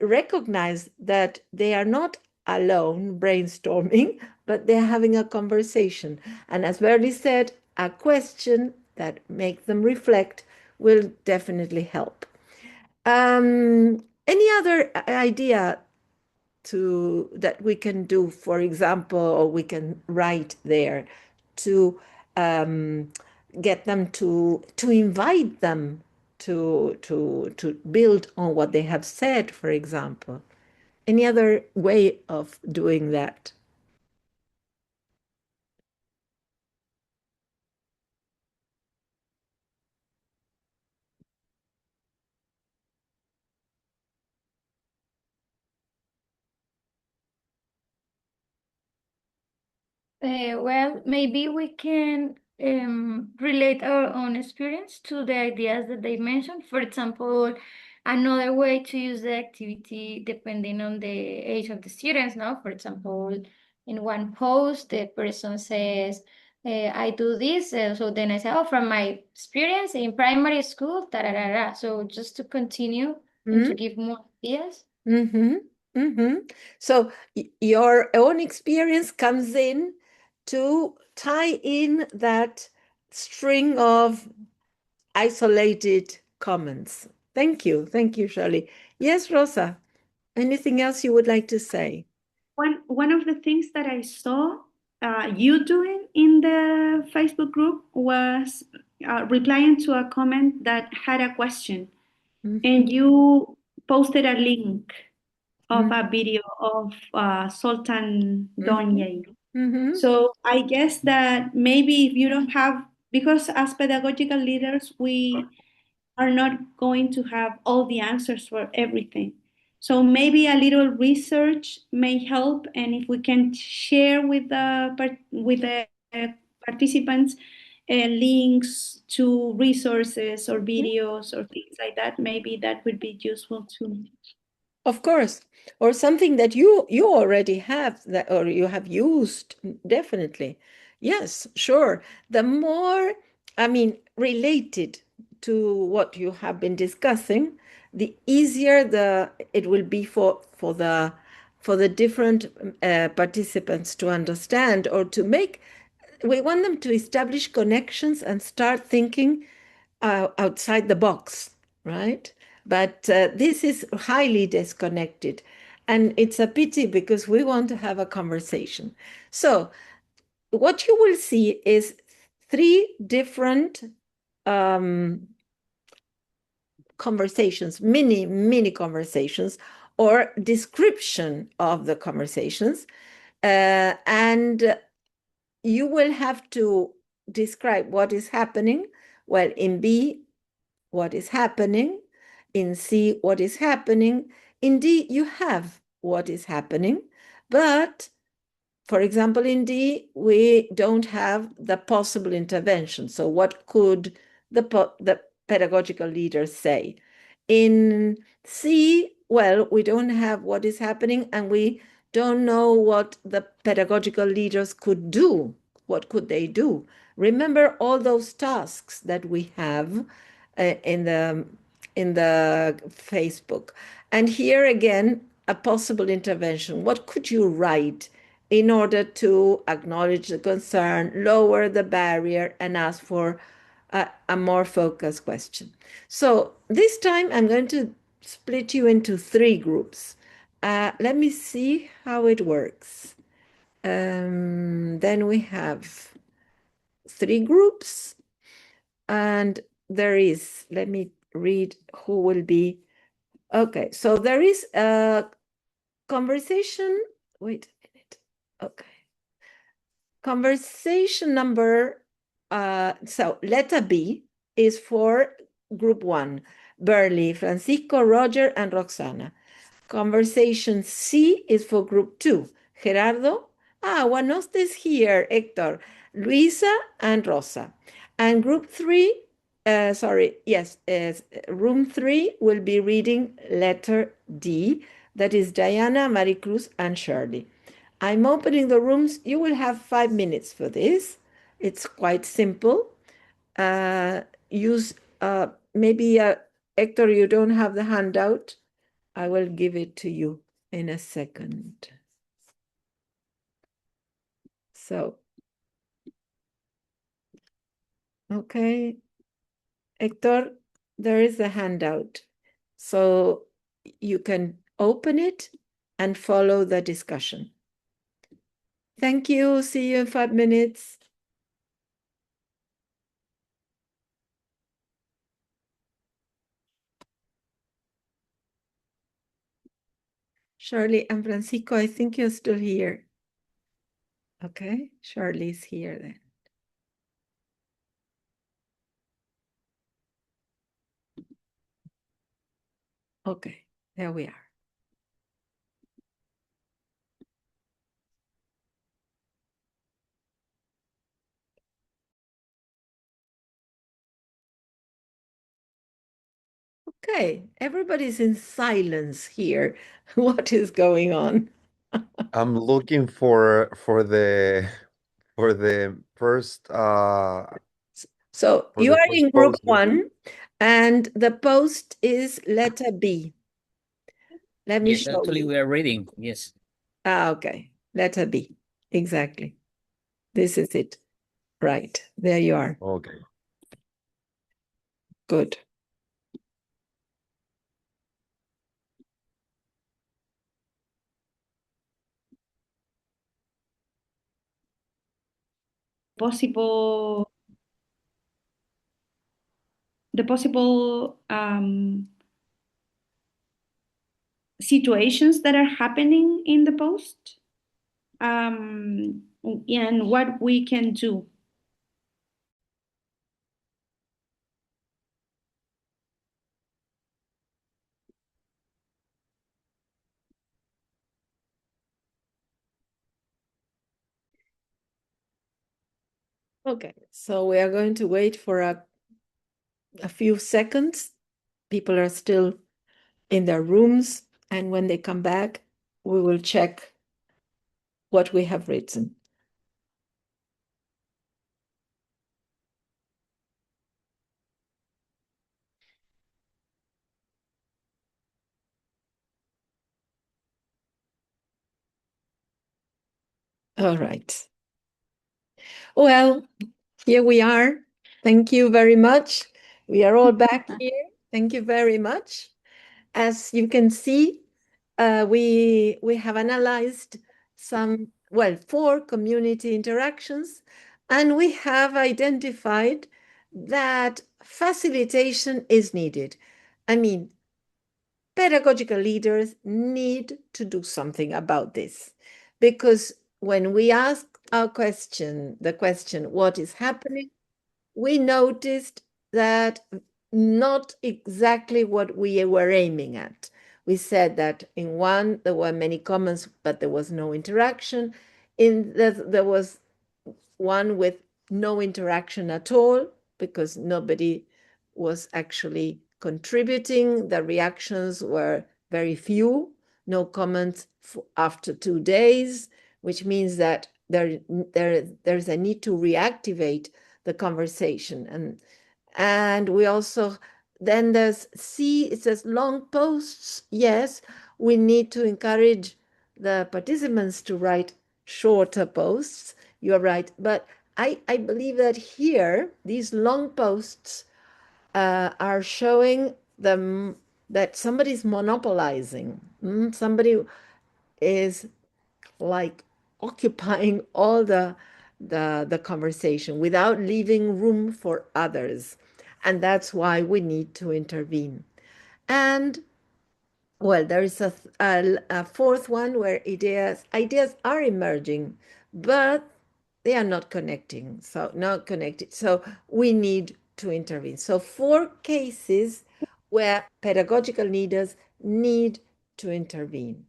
recognize that they are not alone brainstorming, but they're having a conversation. And as Verdi said, a question that makes them reflect will definitely help. Any other idea that we can do, for example, or we can write there to get them to invite them to build on what they have said, for example? Any other way of doing that? Well, maybe we can relate our own experience to the ideas that they mentioned. For example, another way to use the activity depending on the age of the students. Now, for example, in one post, the person says, I do this. So then I say, oh, from my experience in primary school, da da da da. So just to continue and to give more ideas. So your own experience comes in to tie in that string of isolated comments. Thank you, Shirley. Yes, Rosa, anything else you would like to say? One of the things that I saw you doing in the Facebook group was replying to a comment that had a question, and you posted a link of a video of Sultan Donyay. So I guess that maybe if you don't have, because as pedagogical leaders, we are not going to have all the answers for everything. So maybe a little research may help, and if we can share with the participants links to resources or videos or things like that, maybe that would be useful too. Of course, or something that you already have that, or you have used, definitely. Yes, sure. The more, I mean, related to what you have been discussing, the easier it will be for the different participants to understand or to make. We want them to establish connections and start thinking outside the box, right? But this is highly disconnected. And it's a pity because we want to have a conversation. So what you will see is three different conversations, mini conversations, or description of the conversations. And you will have to describe what is happening. Well, in B, what is happening. In C, what is happening. In D, you have what is happening. But, for example, in D, we don't have the possible intervention. So what could the pedagogical leaders say? In C, well, we don't have what is happening, and we don't know what the pedagogical leaders could do. What could they do? Remember all those tasks that we have in the Facebook. And here again, a possible intervention. What could you write in order to acknowledge the concern, lower the barrier, and ask for a more focused question? So this time I'm going to split you into three groups. Let me see how it works. Then we have three groups, and there is, let me read who will be. Okay, so there is a conversation. Wait a minute. Okay. Conversation number, so letter B is for group one, Burley, Francisco, Roger, and Roxana. Conversation C is for group two, Gerardo. Juanost is here, Hector, Luisa, and Rosa. And group three, room three will be reading letter D, that is Diana, Maricruz, and Shirley. I'm opening the rooms. You will have 5 minutes for this. It's quite simple. Use maybe Hector, you don't have the handout. I will give it to you in a second. So, okay, Hector, there is a handout. So you can open it and follow the discussion. Thank you. See you in 5 minutes. Shirley and Francisco, I think you're still here. Okay, Shirley's here then. Okay, there we are. Okay, everybody's in silence here. What is going on? I'm looking for the first So for you the are first in group post. one, and the post is letter B. Let me Yes, show actually, you. we are reading. Yes. Okay, letter B. Exactly. This is it. Right, there you are. Okay. Good. possible the possible situations that are happening in the post, and what we can do. Okay, so we are going to wait for a few seconds. People are still in their rooms, and when they come back, we will check what we have written. All right. Well, here we are. Thank you very much. We are all back here. Thank you very much. As you can see, we have analyzed four community interactions, and we have identified that facilitation is needed. I mean, pedagogical leaders need to do something about this, because when we ask the question, what is happening, we noticed that not exactly what we were aiming at. We said that in one, there were many comments, but there was no interaction. There was one with no interaction at all, because nobody was actually contributing. The reactions were very few, no comments after 2 days, which means that there's a need to reactivate the conversation. And we also, then there's C, it says long posts. Yes, we need to encourage the participants to write shorter posts. You're right. But I believe that here, these long posts are showing them that somebody's monopolizing. Somebody is like occupying all the conversation without leaving room for others. And that's why we need to intervene. And well, there is a fourth one where ideas are emerging, but they are not connecting. So not connected. So we need to intervene. So 4 cases where pedagogical leaders need to intervene.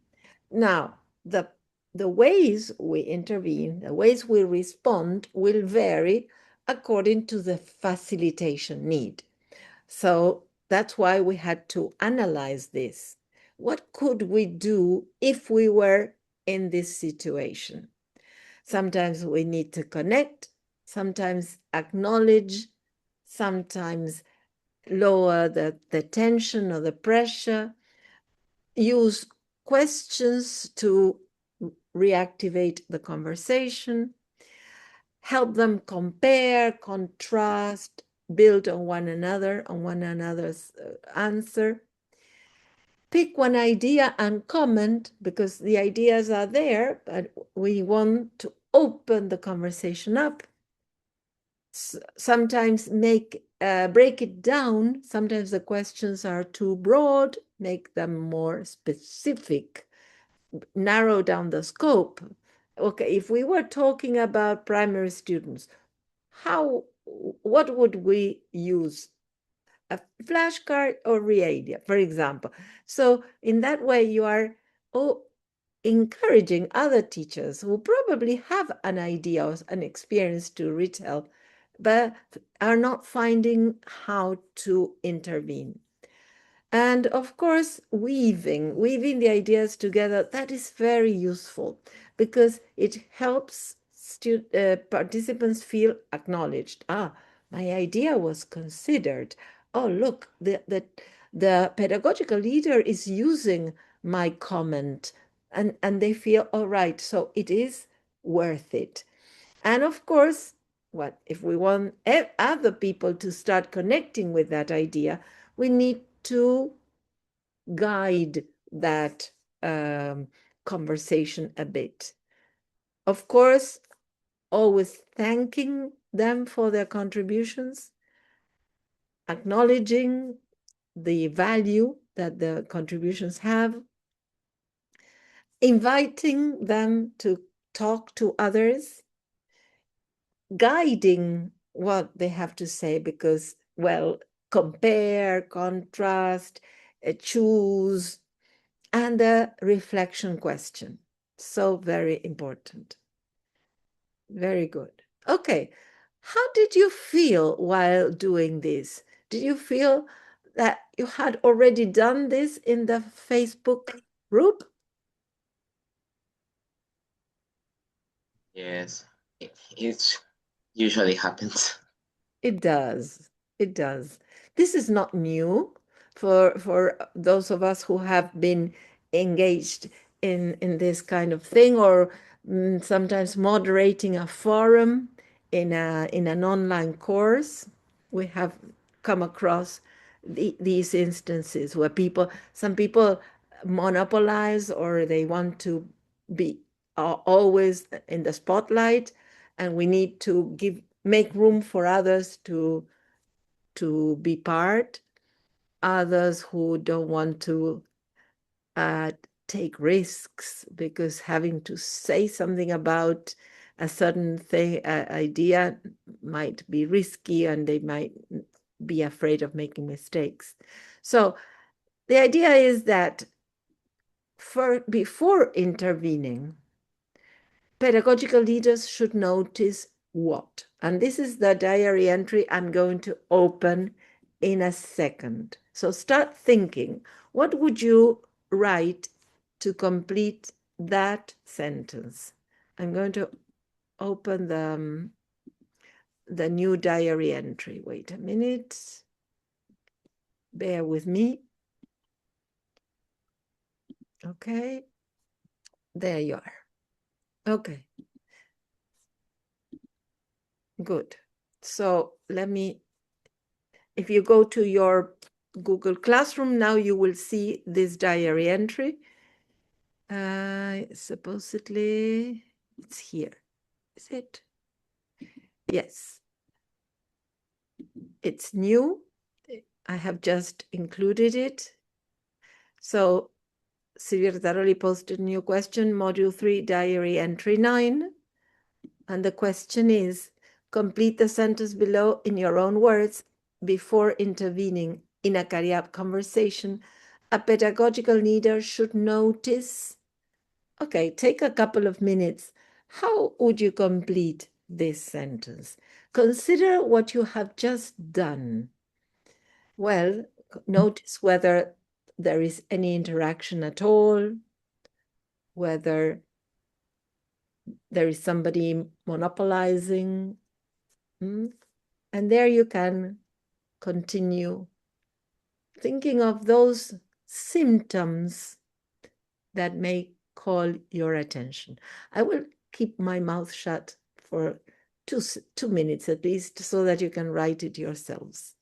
Now, the ways we intervene, the ways we respond will vary according to the facilitation need. So that's why we had to analyze this. What could we do if we were in this situation? Sometimes we need to connect, sometimes acknowledge, sometimes lower the tension or the pressure, use questions to reactivate the conversation, help them compare, contrast, build on one another's answer. Pick one idea and comment, because the ideas are there, but we want to open the conversation up. Sometimes break it down. Sometimes the questions are too broad, make them more specific, narrow down the scope. Okay, if we were talking about primary students, what would we use? A flashcard or Readia, for example. So in that way, you are encouraging other teachers who probably have an idea or an experience to retell, but are not finding how to intervene. And of course, weaving the ideas together, that is very useful, because it helps participants feel acknowledged. My idea was considered. Oh, look, the pedagogical leader is using my comment, and they feel, all right, so it is worth it. And of course, if we want other people to start connecting with that idea, we need to guide that conversation a bit. Of course, always thanking them for their contributions, acknowledging the value that the contributions have, inviting them to talk to others, guiding what they have to say, because, well, compare, contrast, choose, and the reflection question. So very important. Very good. Okay. How did you feel while doing this? Did you feel that you had already done this in the Facebook group? Yes, it usually happens. It does. It does. This is not new for those of us who have been engaged in this kind of thing, or sometimes moderating a forum in an online course. We have come across these instances where some people monopolize, or they want to be always in the spotlight, and we need to make room for others to be part, others who don't want to take risks, because having to say something about a certain thing, idea, might be risky, and they might be afraid of making mistakes. So the idea is that before intervening, pedagogical leaders should notice what? And this is the diary entry I'm going to open in a second. So start thinking, what would you write to complete that sentence? I'm going to open the new diary entry. Wait a minute. Bear with me. Okay. There you are. Okay. Good. So if you go to your Google Classroom, now you will see this diary entry. Supposedly, it's here. Is it? Yes. It's new. I have just included it. So Silvia Taroli posted a new question, Module 3, Diary Entry 9. And the question is, complete the sentence below in your own words before intervening in a Cariap conversation. A pedagogical leader should notice. Okay, take a couple of minutes. How would you complete this sentence? Consider what you have just done. Well, notice whether there is any interaction at all, whether there is somebody monopolizing. And there you can continue thinking of those symptoms that may call your attention. I will keep my mouth shut for 2 minutes at least, so that you can write it yourselves.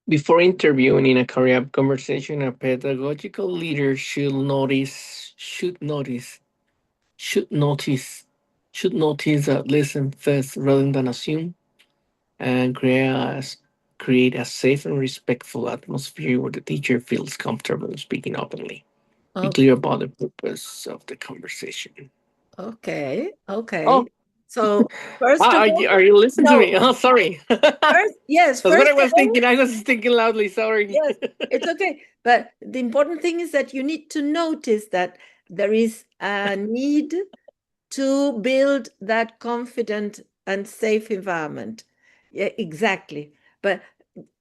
Before interviewing in a Cariap conversation, a pedagogical leader should notice, should notice that listen first rather than assume, and create a safe and respectful atmosphere where the teacher feels comfortable speaking openly. Be clear about the purpose of the conversation. Okay. Oh, So first of all, are you listening to no, me? Oh, sorry. yes, That's what first I of was all, thinking. I was thinking loudly. Sorry. yes, it's okay. But the important thing is that you need to notice that there is a need to build that confident and safe environment. Yeah, exactly. But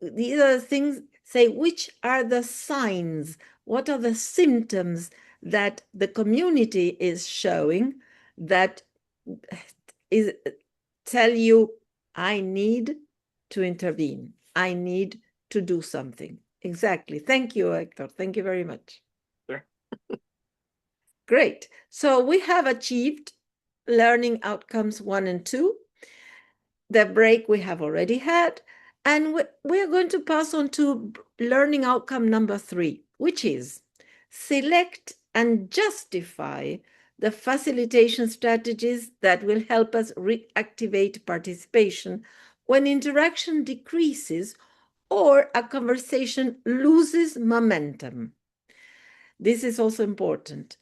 these are things, say, which are the signs? What are the symptoms that the community is showing that is tell you, I need to intervene. I need to do something. Exactly. Thank you, Hector. Thank you very much. Sure. Great. So we have achieved learning outcomes 1 and 2. The break we have already had. And we are going to pass on to learning outcome number 3, which is select and justify the facilitation strategies that will help us reactivate participation when interaction decreases or a conversation loses momentum. This is also important.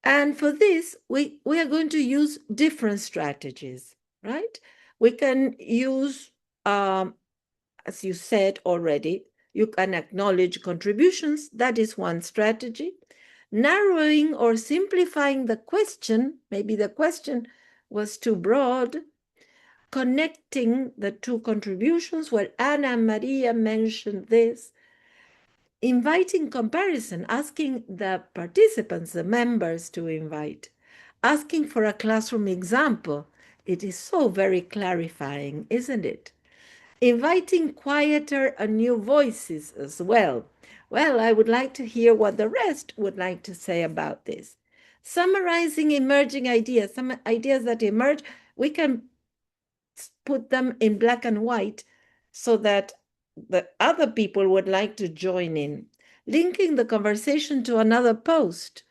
And for this, we are going to use different strategies, right? We can use, as you said already, you can acknowledge contributions. That is one strategy. Narrowing or simplifying the question, maybe the question was too broad. Connecting the two contributions, well, Ana Maria mentioned this. Inviting comparison, asking the participants, the members to invite, asking for a classroom example. It is so very clarifying, isn't it? Inviting quieter and new voices as well. Well, I would like to hear what the rest would like to say about this. Summarizing emerging ideas, some ideas that emerge, we can put them in black and white so that the other people would like to join in. Linking the conversation to another post.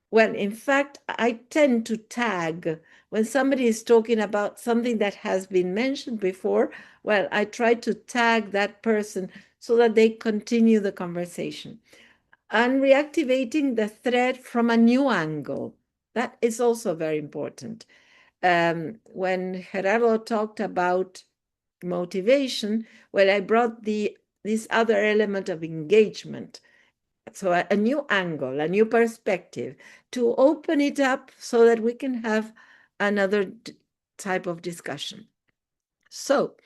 Well, in fact, I tend to tag when somebody is talking about something that has been mentioned before. Well, I try to tag that person so that they continue the conversation. And reactivating the thread from a new angle. That is also very important. When Gerardo talked about motivation, well, I brought this other element of engagement. So a new angle, a new perspective to open it up so that we can have another type of discussion. So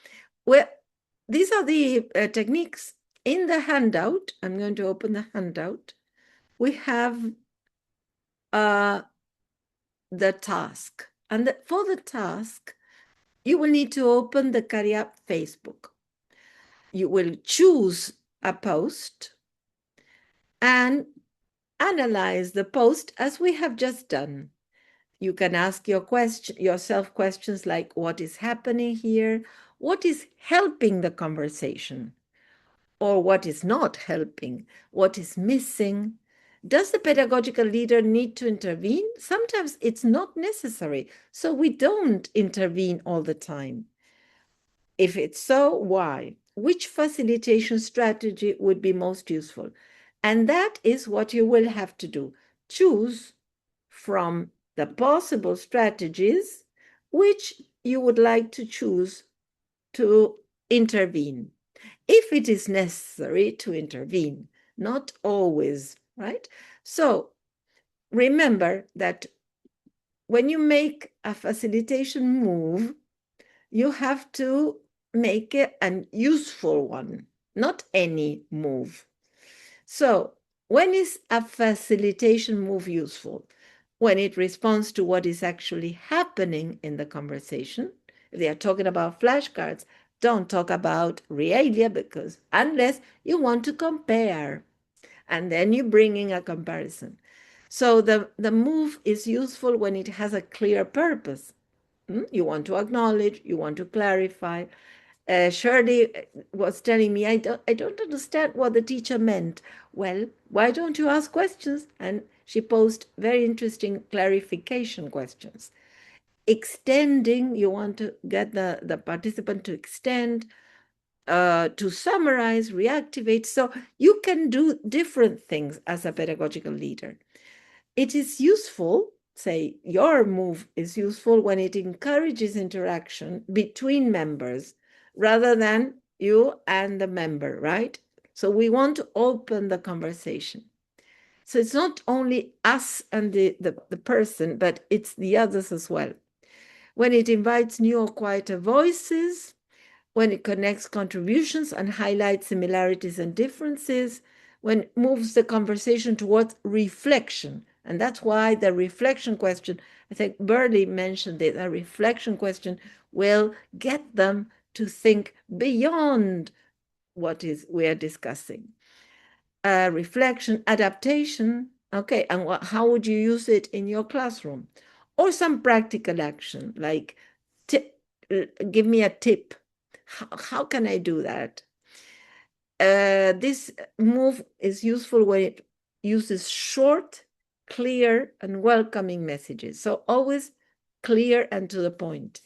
these are the techniques in the handout. I'm going to open the handout. We have the task. And for the task, you will need to open the Cariap Facebook. You will choose a post and analyze the post as we have just done. You can ask yourself questions like, what is happening here? What is helping the conversation? Or what is not helping? What is missing? Does the pedagogical leader need to intervene? Sometimes it's not necessary, so we don't intervene all the time. If it's so, why? Which facilitation strategy would be most useful? And that is what you will have to do. Choose from the possible strategies which you would like to choose to intervene. If it is necessary to intervene, not always, right? So remember that when you make a facilitation move, you have to make it a useful one, not any move. So when is a facilitation move useful? When it responds to what is actually happening in the conversation. If they are talking about flashcards, don't talk about realia, because unless you want to compare, and then you bring in a comparison. So the move is useful when it has a clear purpose. You want to acknowledge, you want to clarify, Shirley was telling me, I don't understand what the teacher meant. Well, why don't you ask questions? And she posed very interesting clarification questions. Extending, you want to get the participant to extend, to summarize, reactivate. So you can do different things as a pedagogical leader. It is useful, say your move is useful when it encourages interaction between members rather than you and the member, right? So we want to open the conversation. So it's not only us and the person, but it's the others as well. When it invites new or quieter voices, when it connects contributions and highlights similarities and differences, when it moves the conversation towards reflection. And that's why the reflection question, I think Burley mentioned it, a reflection question will get them to think beyond what is we are discussing. Reflection, adaptation, okay, and how would you use it in your classroom? Or some practical action, like give me a tip. How can I do that? This move is useful when it uses short, clear, and welcoming messages. So always clear and to the point.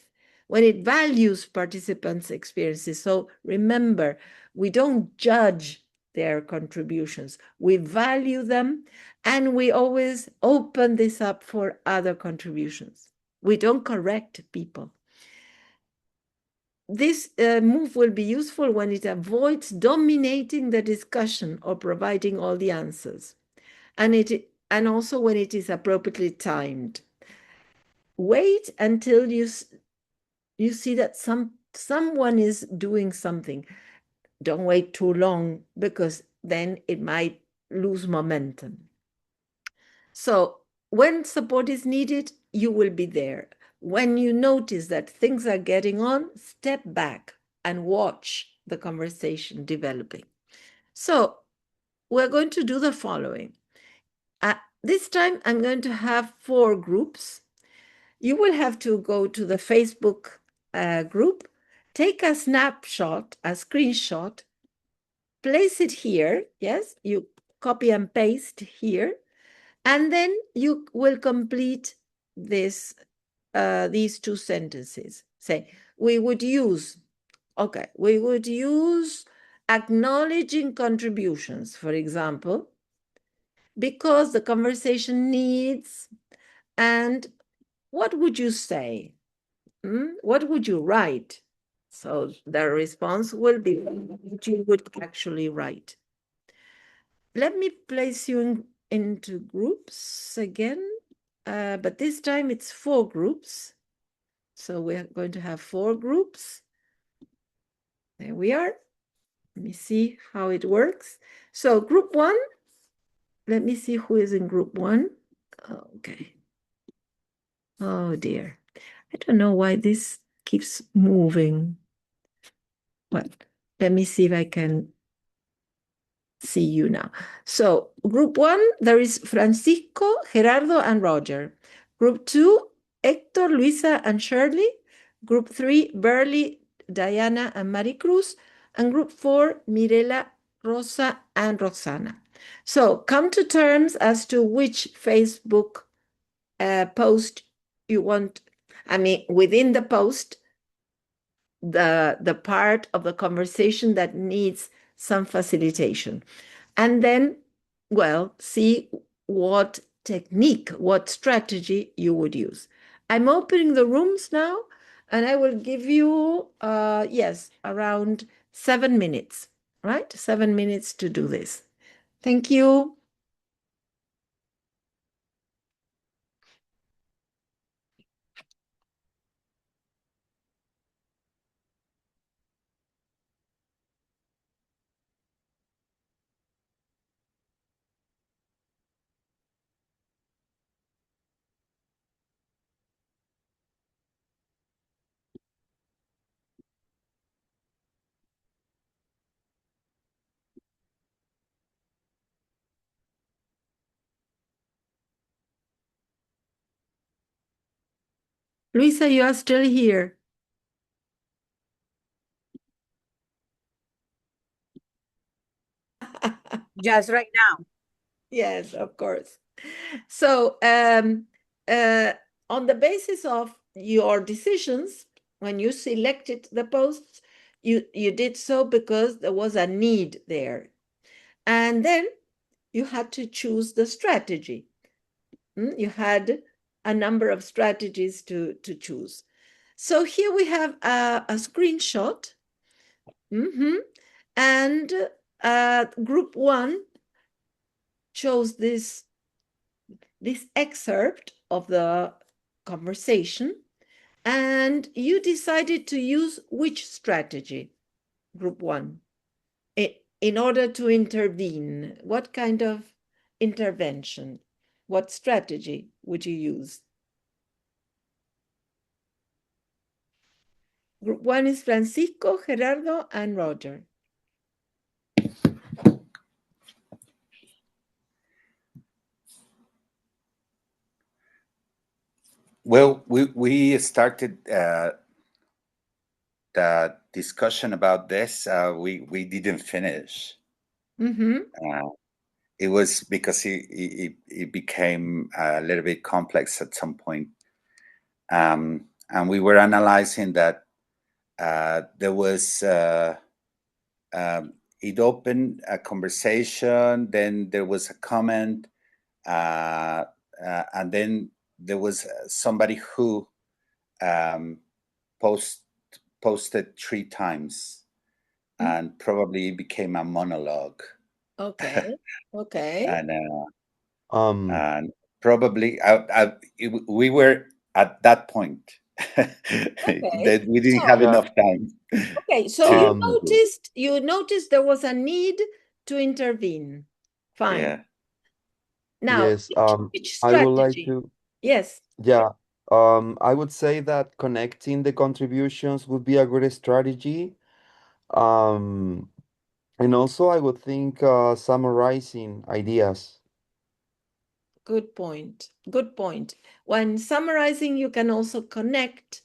When it values participants' experiences. So remember, we don't judge their contributions. We value them, and we always open this up for other contributions. We don't correct people. This move will be useful when it avoids dominating the discussion or providing all the answers, and also when it is appropriately timed. Wait until you see that someone is doing something. Don't wait too long, because then it might lose momentum. So when support is needed, you will be there. When you notice that things are getting on, step back and watch the conversation developing. So we're going to do the following. This time I'm going to have 4 groups. You will have to go to the Facebook group, take a snapshot, a screenshot, place it here. Yes, you copy and paste here. And then you will complete these 2 sentences. Say, we would use acknowledging contributions, for example, because the conversation needs, and what would you say? What would you write? So the response will be what you would actually write. Let me place you into groups again, but this time it's 4 groups. So we're going to have 4 groups. There we are. Let me see how it works. So group 1, let me see who is in group 1. Okay. Oh dear. I don't know why this keeps moving. Well, let me see if I can see you now. So group 1, there is Francisco, Gerardo, and Roger. Group 2, Hector, Luisa, and Shirley. Group 3, Burley, Diana, and Maricruz. And group 4, Mirela, Rosa, and Roxana. So come to terms as to which Facebook post you want. I mean, within the post, the part of the conversation that needs some facilitation. And then, well, see what technique, what strategy you would use. I'm opening the rooms now, and I will give you, yes, around 7 minutes, right? 7 minutes to do this. Thank you. Luisa, you are still here. just right now. Yes, of course. So, on the basis of your decisions, when you selected the posts, you did so because there was a need there. And then you had to choose the strategy. You had a number of strategies to choose. So here we have a screenshot. And group one chose this excerpt of the conversation, and you decided to use which strategy, group one, in order to intervene. What kind of intervention? What strategy would you use? Group one is Francisco, Gerardo, and Roger. Well, we started the discussion about this. We didn't finish. It was because it became a little bit complex at some point. And we were analyzing that there was, it opened a conversation, then there was a comment, and then there was somebody who posted 3 times, and probably became a monologue. Okay. Okay. And probably we were at that point that we didn't have enough time. Okay, so you noticed there was a need to intervene. Fine. Yeah. Now, Yes, which I would like strategy? to, Yes. yeah, I would say that connecting the contributions would be a good strategy. Um, and also I would think summarizing ideas. Good point. Good point. When summarizing, you can also connect.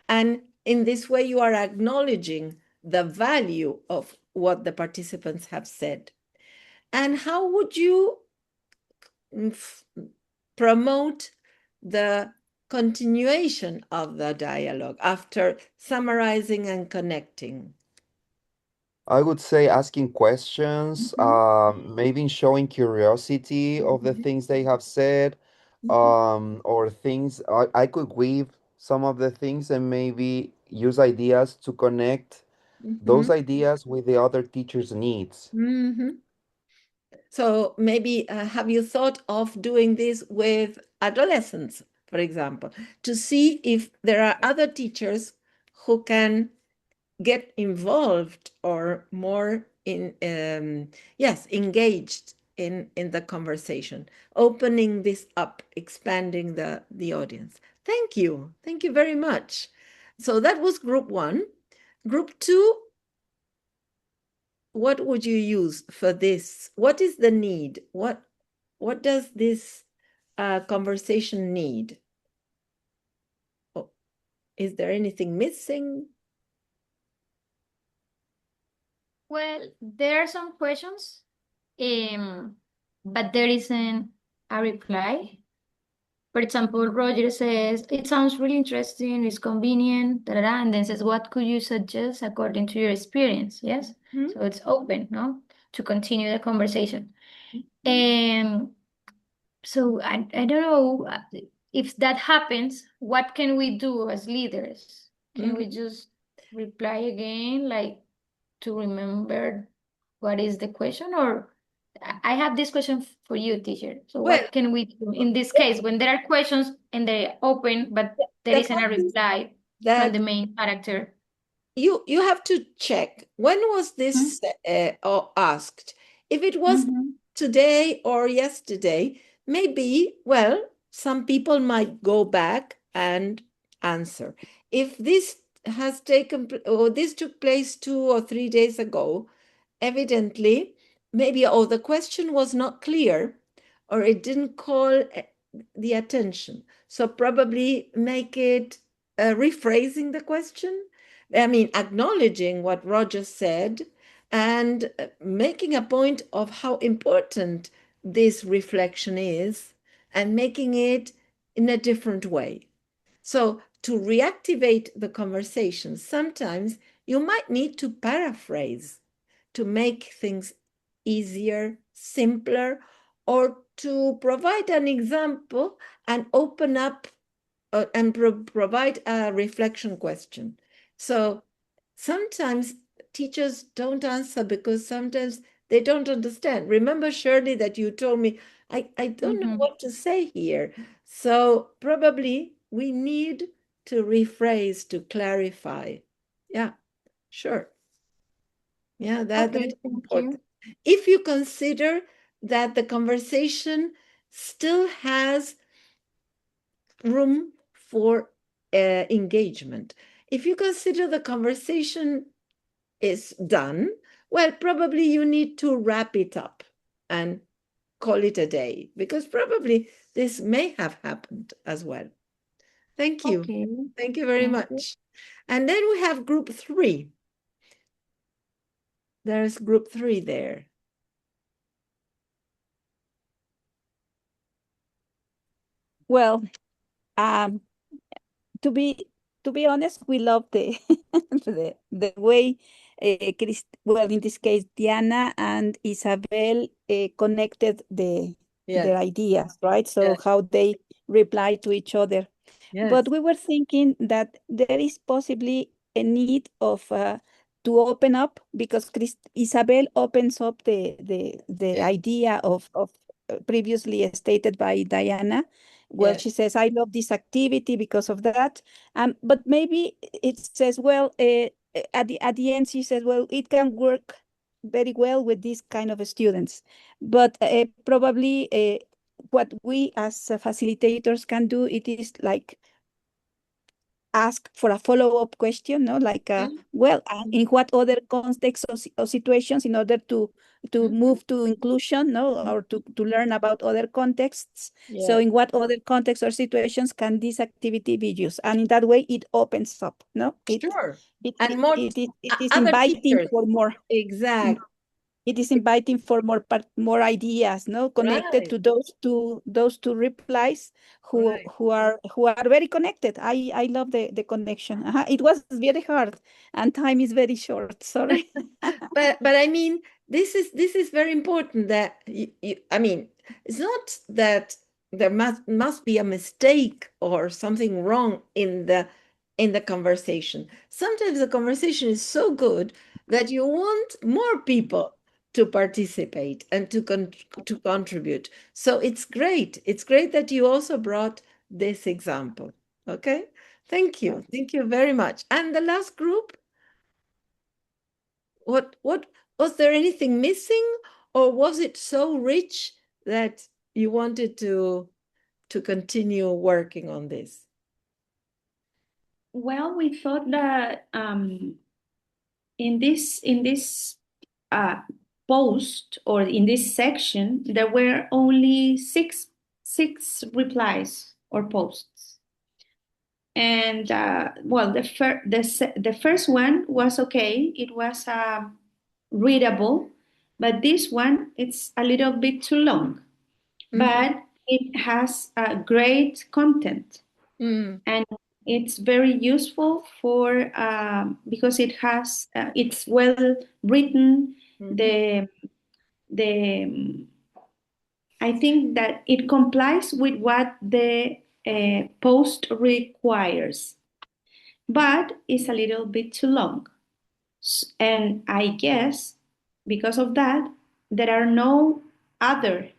And in this way, you are acknowledging the value of what the participants have said. And how would you promote the continuation of the dialogue after summarizing and connecting? I would say asking questions, maybe showing curiosity of the things they have said, or things I could weave some of the things and maybe use ideas to connect those ideas with the other teacher's needs. So maybe have you thought of doing this with adolescents, for example, to see if there are other teachers who can get involved or more engaged in the conversation, opening this up, expanding the audience. Thank you very much. So that was group one. Group two, what would you use for this? What is the need? What does this conversation need? Oh, is there anything missing? Well, there are some questions, but there isn't a reply. For example, Roger says, it sounds really interesting, it's convenient, da, da, da, and then says, what could you suggest according to your experience? Yes. So it's open, no, to continue the conversation. And so I don't know if that happens, what can we do as leaders? Can we just reply again, like to remember what is the question? Or I have this question for you, teacher. So what can we do in this case when there are questions and they're open, but there isn't a reply from the main character? You have to check, when was this asked? If it was today or yesterday, maybe, well, some people might go back and answer. If this has taken, or this took place 2 or 3 days ago, evidently, maybe, the question was not clear, or it didn't call the attention. So probably make it rephrasing the question. I mean, acknowledging what Roger said, and making a point of how important this reflection is and making it in a different way. So to reactivate the conversation, sometimes you might need to paraphrase to make things easier, simpler, or to provide an example and open up and provide a reflection question. So sometimes teachers don't answer because sometimes they don't understand. Remember, Shirley, that you told me, I don't know what to say here. So probably we need to rephrase, to clarify. Yeah, sure. Yeah, that Okay, is thank important. you. If you consider that the conversation still has room for engagement, if you consider the conversation is done, well, probably you need to wrap it up and call it a day, because probably this may have happened as well. Thank you. Okay, Thank you very thank you. much. And then we have group 3. There's group 3 there. Well, um, to be honest, we love the the way well, in this case, Diana and Isabel connected their Yes, ideas, right? So yes, how they reply to each other. But yes, we were thinking that there is possibly a need of to open up, because Isabel opens up the yes, idea of previously stated by Diana. Well, yes, she says, I love this activity because of that. But maybe it says, well, at the end, she says, well, it can work very well with these kind of students. But probably what we as facilitators can do, it is like ask for a follow-up question, no? Like, mm, well, in what other contexts or situations, in order to mm, move to inclusion, no, mm, or to learn about other contexts. So yes, in what other contexts or situations can this activity be used? And in that way, it opens up, no? sure. It, And it, more it is other inviting teachers. for more. Exactly. It is inviting for more ideas, no, connected Right, to those two replies, right. who are very connected. I love the connection. It was very hard, and time is very short. Sorry. But I mean, this is very important that I mean, it's not that there must be a mistake or something wrong in the conversation. Sometimes the conversation is so good that you want more people to participate and to contribute. So it's great. It's great that you also brought this example. Okay? Thank you. Thank you very much. And the last group, what was there anything missing, or was it so rich that you wanted to continue working on this? Well, we thought that in this uh, post, or in this section, there were only six replies or posts. And well, the first one was okay. It was readable, but this one, it's a little bit too long. Mm-hmm. But it has great content, Mm-hmm. and it's very useful for because it's well written. Mm-hmm. The I think that it complies with what the post requires, but it's a little bit too long. And I guess because of that, there are no other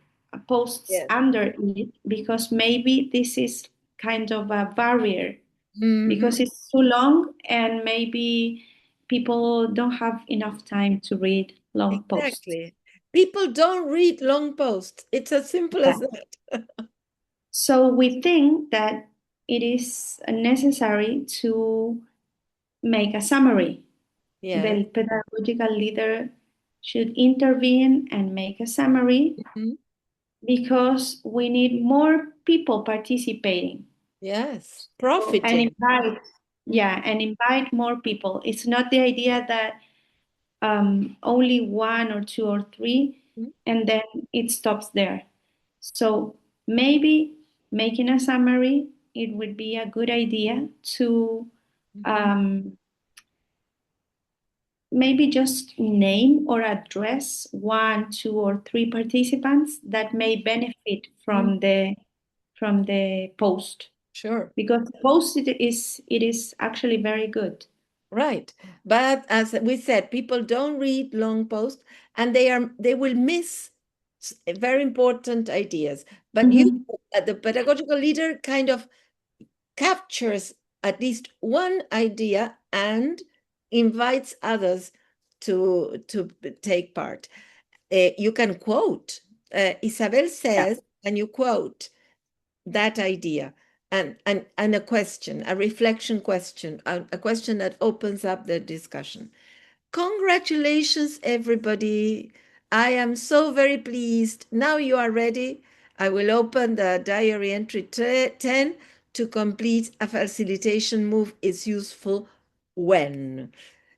posts Yes. under it, because maybe this is kind of a barrier, Mm-hmm. because it's too long and maybe people don't have enough time to read long posts. Exactly. People don't read long posts. It's as simple as that. So we think that it is necessary to make a summary. Yes. The pedagogical leader should intervene and make a summary, Mhm. because we need more people participating. Yes. And Profiting. invite, Mhm. yeah, and invite more people. It's not the idea that only one or two or three, and then it stops there. So maybe making a summary, it would be a good idea to maybe just name or address one, two, or three participants that may benefit from the post. Sure. Because the post it is actually very good. Right. But as we said, people don't read long posts and they will miss very important ideas. But you, the pedagogical leader, kind of captures at least one idea and invites others to take part. You can quote. Isabel says, and you quote that idea and a question, a reflection question, a question that opens up the discussion. Congratulations, everybody. I am so very pleased. Now you are ready. I will open the diary entry 10 to complete a facilitation move is useful when.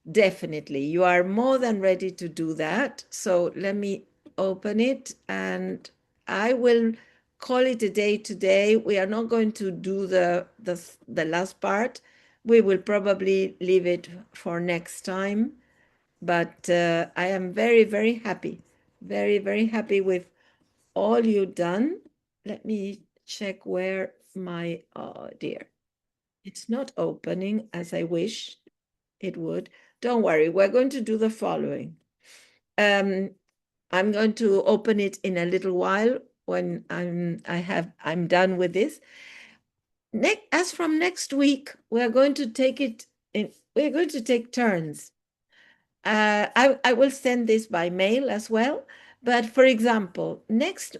Definitely. You are more than ready to do that. So let me open it and I will call it a day today. We are not going to do the last part. We will probably leave it for next time. But I am very, very happy, very, very happy with all you've done. Let me check where my, oh dear, it's not opening as I wish it would. Don't worry, we're going to do the following. I'm going to open it in a little while when I'm done with this. As from next week, we're going to take turns. I will send this by mail as well. But for example, next,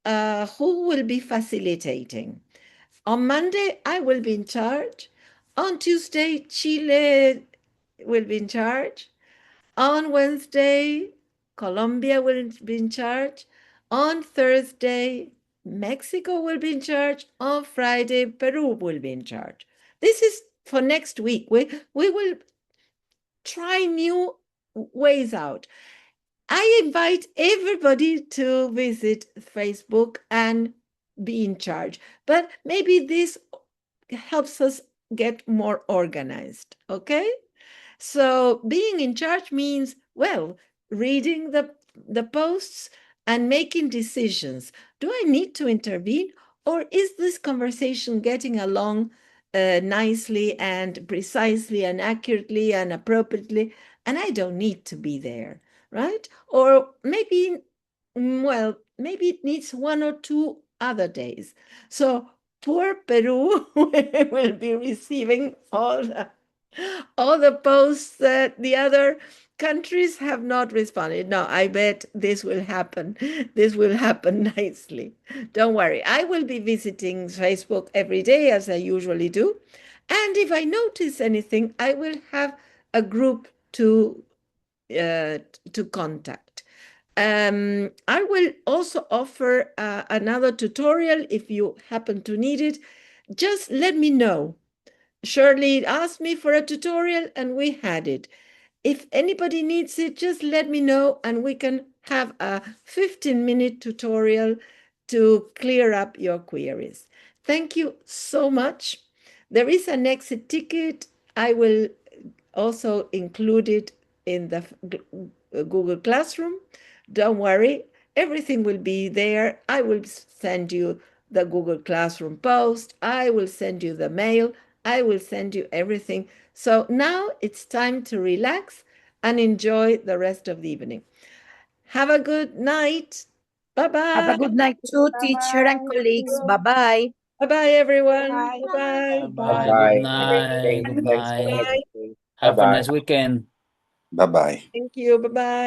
who will be facilitating? On Monday, I will be in charge. On Tuesday, Chile will be in charge. On Wednesday, Colombia will be in charge. On Thursday, Mexico will be in charge. On Friday, Peru will be in charge. This is for next week. We will try new ways out. I invite everybody to visit Facebook and be in charge. But maybe this helps us get more organized, okay? So being in charge means, well, reading the posts and making decisions. Do I need to intervene, or is this conversation getting along nicely and precisely and accurately and appropriately, and I don't need to be there, right? Or maybe, well, maybe it needs one or two other days. So poor Peru will be receiving all the posts that the other countries have not responded. No, I bet this will happen. This will happen nicely. Don't worry. I will be visiting Facebook every day as I usually do. And if I notice anything, I will have a group to contact. I will also offer another tutorial if you happen to need it. Just let me know. Shirley asked me for a tutorial and we had it. If anybody needs it, just let me know and we can have a 15-minute tutorial to clear up your queries. Thank you so much. There is an exit ticket. I will also include it in the Google Classroom. Don't worry, everything will be there. I will send you the Google Classroom post. I will send you the mail. I will send you everything. So now it's time to relax and enjoy the rest of the evening. Have a good night. Bye-bye. Have a good night too, teacher and colleagues. Bye-bye. Bye-bye, everyone. Bye. Bye-bye. Bye. Bye. Good night. Good Thanks for night. everything. Have a Bye-bye. nice weekend. Bye-bye. Thank you. Bye-bye.